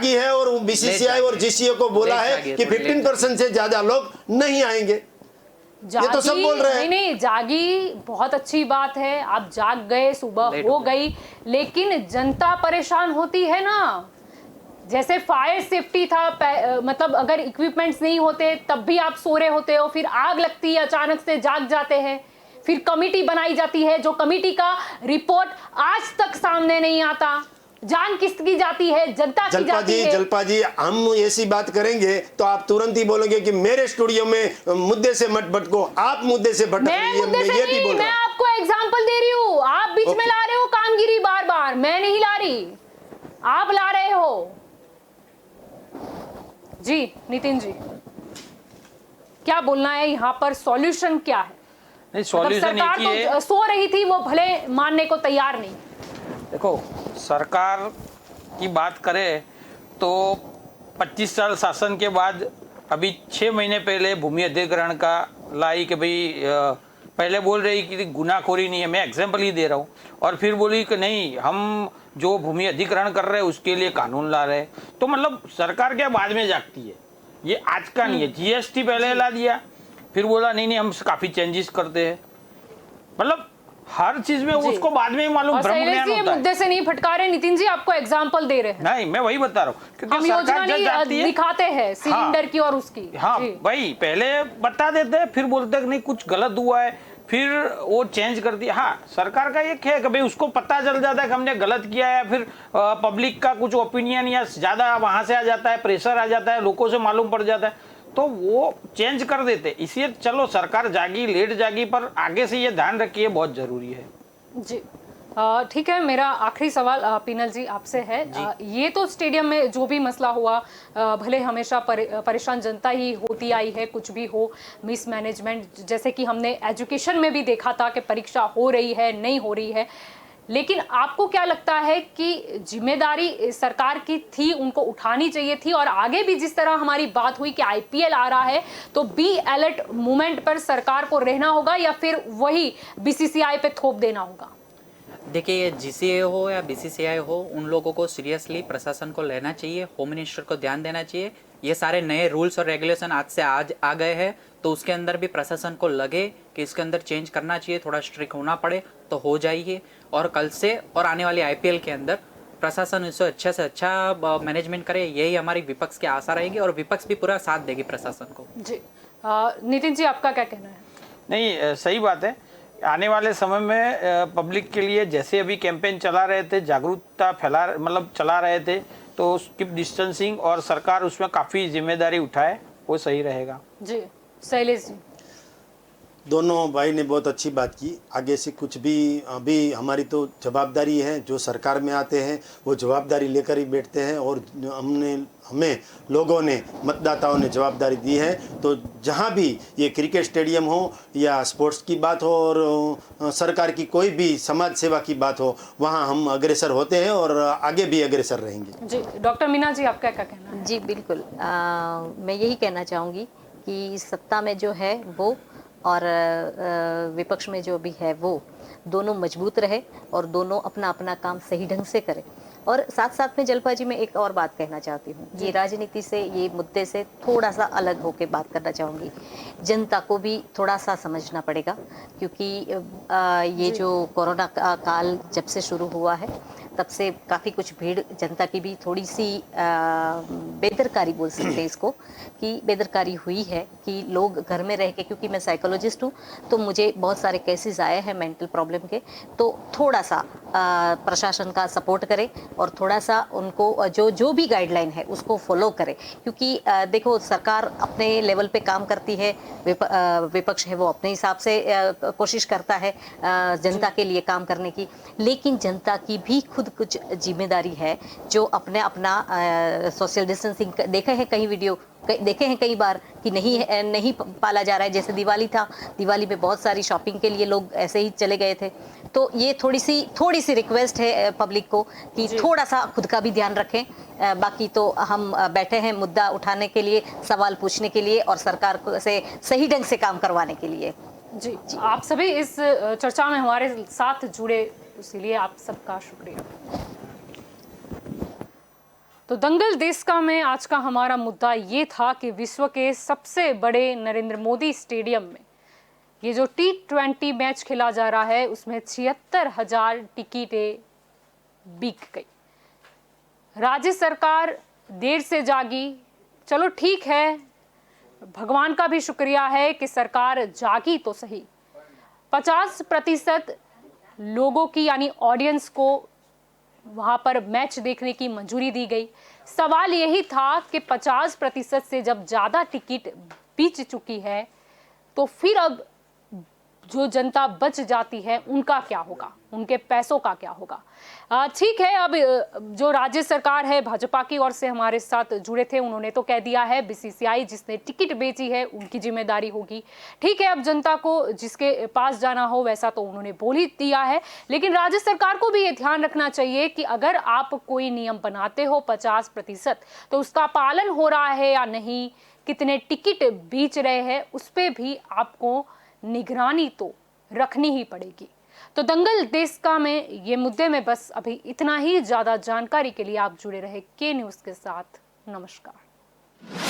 है और बीसीसीआई और जीसीए को बोला है कि 15% से ज्यादा लोग नहीं आएंगे। ये तो सब बोल रहे हैं। नहीं, जागी बहुत अच्छी बात है, आप जाग गए, सुबह हो गई, लेकिन जनता परेशान होती है ना। जैसे फायर सेफ्टी था, मतलब अगर इक्विपमेंट्स नहीं होते तब भी आप सो रहे होते हो, फिर आग लगती है, अचानक से जाग जाते हैं, फिर कमेटी बनाई जाती है, जो कमेटी का रिपोर्ट आज तक सामने नहीं आता। जान किसकी जाती है? जनता की जाती है। जल्पा जी, हम ऐसी बात करेंगे तो आप तुरंत ही बोलोगे कि मेरे स्टूडियो में मुद्दे से मत भटको, आप मुद्दे से भटक रही है। मैं आपको एग्जांपल दे रही हूँ, आप बीच में ला रहे हो कामगिरी बार बार, मैं नहीं ला रही, आप ला रहे हो। जी नितिन जी, क्या बोलना है यहाँ पर? सॉल्यूशन क्या है? नहीं, सॉल्यूशन सरकार तो सो रही थी, वो भले मानने को तैयार नहीं। देखो, सरकार की बात करें तो 25 साल शासन के बाद अभी 6 महीने पहले भूमि अधिग्रहण का लाई कि भाई पहले बोल रही कि गुनाखोरी नहीं है, मैं एग्जाम्पल ही दे रहा हूँ, और फिर बोली कि नहीं हम जो भूमि अधिग्रहण कर रहे हैं उसके लिए कानून ला रहे हैं। तो मतलब सरकार क्या बाद में जागती है, ये आज का नहीं है। जीएसटी पहले ला दिया, फिर बोला नहीं हम काफ़ी चेंजेस करते हैं, मतलब हर चीज में उसको बाद में ही मालूम ब्रह्म ज्ञान होता है। मुद्दे से नहीं फटका रहे नितिन जी, आपको एग्जांपल दे रहे हैं। नहीं, मैं वही बता रहा हूँ क्योंकि हम योजना नहीं दिखाते हैं सिलेंडर की और उसकी। हाँ भाई, पहले बता देते हैं, फिर बोलते हैं नहीं कुछ गलत हुआ है, फिर वो चेंज कर दिया। हाँ, सरकार का एक है कि भाई उसको पता चल जाता है कि हमने गलत किया है, फिर पब्लिक का कुछ ओपिनियन या ज्यादा वहां से आ जाता है, प्रेशर आ जाता है, लोगों से मालूम पड़ जाता है, तो वो चेंज कर देते। इसलिए चलो सरकार जागी, लेट जागी, पर आगे से ये ध्यान रखिए, बहुत जरूरी है। जी ठीक है, मेरा आखिरी सवाल पिनल जी आपसे है। ये तो स्टेडियम में जो भी मसला हुआ, भले हमेशा परेशान जनता ही होती आई है, कुछ भी हो, मिसमैनेजमेंट, जैसे कि हमने एजुकेशन में भी देखा था कि परीक्षा हो रही है, नहीं हो रही है, लेकिन आपको क्या लगता है कि जिम्मेदारी सरकार की थी, उनको उठानी चाहिए थी, और आगे भी जिस तरह हमारी बात हुई कि आईपीएल आ रहा है तो बी अलर्ट मूवमेंट पर सरकार को रहना होगा या फिर वही बीसीसीआई पे थोप देना होगा? देखिए ये जीसीए हो या बीसीसीआई हो, उन लोगों को सीरियसली प्रशासन को लेना चाहिए, होम मिनिस्टर को ध्यान देना चाहिए। ये सारे नए रूल्स और रेगुलेशन आज से आज आ गए हैं, तो उसके अंदर भी प्रशासन को लगे कि इसके अंदर चेंज करना चाहिए, थोड़ा स्ट्रिक्ट होना पड़े तो हो जाइए। और कल से और आने वाली आईपीएल के अंदर प्रशासन इससे अच्छा मैनेजमेंट करे, यही हमारी विपक्ष की आशा रहेगी और विपक्ष भी पूरा साथ देगी प्रशासन को। जी नितिन जी, आपका क्या कहना है? नहीं, सही बात है। आने वाले समय में पब्लिक के लिए जैसे अभी कैंपेन चला रहे थे, जागरूकता चला रहे थे, तो कीप डिस्टेंसिंग और सरकार उसमें काफ़ी जिम्मेदारी उठाए, वो सही रहेगा। जी शैलेश जी। दोनों भाई ने बहुत अच्छी बात की। आगे से कुछ भी अभी हमारी तो जवाबदारी है, जो सरकार में आते हैं वो जवाबदारी लेकर ही बैठते हैं, और हमें लोगों ने, मतदाताओं ने जवाबदारी दी है। तो जहाँ भी ये क्रिकेट स्टेडियम हो या स्पोर्ट्स की बात हो और सरकार की कोई भी समाज सेवा की बात हो, वहाँ हम अग्रसर होते हैं और आगे भी अग्रसर रहेंगे। जी डॉक्टर मीना जी, आपका क्या कहना है? जी बिल्कुल, मैं यही कहना चाहूँगी कि सत्ता में जो है वो और विपक्ष में जो भी है वो दोनों मजबूत रहे और दोनों अपना अपना काम सही ढंग से करें। और साथ साथ में जलपा जी, मैं एक और बात कहना चाहती हूँ, ये राजनीति से, ये मुद्दे से थोड़ा सा अलग होकर बात करना चाहूँगी। जनता को भी थोड़ा सा समझना पड़ेगा, क्योंकि ये जो कोरोना काल जब से शुरू हुआ है तब से काफ़ी कुछ भीड़ जनता की भी थोड़ी सी बेदरकारी बोल सकते हैं इसको, कि बेदरकारी हुई है कि लोग घर में रह के, क्योंकि मैं साइकोलॉजिस्ट हूँ तो मुझे बहुत सारे केसेस आए हैं मेंटल प्रॉब्लम के, तो थोड़ा सा प्रशासन का सपोर्ट करें और थोड़ा सा उनको जो भी गाइडलाइन है उसको फॉलो करें। क्योंकि देखो, सरकार अपने लेवल पे काम करती है, विपक्ष है वो अपने हिसाब से कोशिश करता है जनता के लिए काम करने की, लेकिन जनता की भी खुद कुछ जिम्मेदारी है, जो अपना सोशल डिस्टेंसिंग देखे हैं, कई वीडियो देखे हैं कई बार कि नहीं पाला जा रहा है। जैसे दिवाली था, दिवाली में बहुत सारी शॉपिंग के लिए लोग ऐसे ही चले गए थे। तो ये थोड़ी सी रिक्वेस्ट है पब्लिक को कि थोड़ा सा खुद का भी ध्यान रखें। बाकी तो हम बैठे हैं मुद्दा उठाने के लिए, सवाल पूछने के लिए और सरकार से सही ढंग से काम करवाने के लिए। जी, आप सभी इस चर्चा में हमारे साथ जुड़े, इसीलिए आप सबका शुक्रिया। तो दंगल देश का में आज का हमारा मुद्दा ये था कि विश्व के सबसे बड़े नरेंद्र मोदी स्टेडियम में ये जो T20 मैच खेला जा रहा है उसमें 76,000 टिकटें बिक गई। राज्य सरकार देर से जागी, चलो ठीक है, भगवान का भी शुक्रिया है कि सरकार जागी तो सही। 50% लोगों की यानी ऑडियंस को वहां पर मैच देखने की मंजूरी दी गई। सवाल यही था कि 50% से जब ज़्यादा टिकट बेच चुकी है तो फिर अब जो जनता बच जाती है उनका क्या होगा, उनके पैसों का क्या होगा। ठीक है, अब जो राज्य सरकार है भाजपा की ओर से हमारे साथ जुड़े थे, उन्होंने तो कह दिया है बीसीसीआई जिसने टिकट बेची है उनकी जिम्मेदारी होगी। ठीक है, अब जनता को जिसके पास जाना हो वैसा तो उन्होंने बोल ही दिया है, लेकिन राज्य सरकार को भी ये ध्यान रखना चाहिए कि अगर आप कोई नियम बनाते हो 50% तो उसका पालन हो रहा है या नहीं, कितने टिकट बेच रहे हैं, उस पर भी आपको निगरानी तो रखनी ही पड़ेगी। तो दंगल देश का में ये मुद्दे में बस अभी इतना ही। ज़्यादा जानकारी के लिए आप जुड़े रहे के न्यूज़ के साथ। नमस्कार।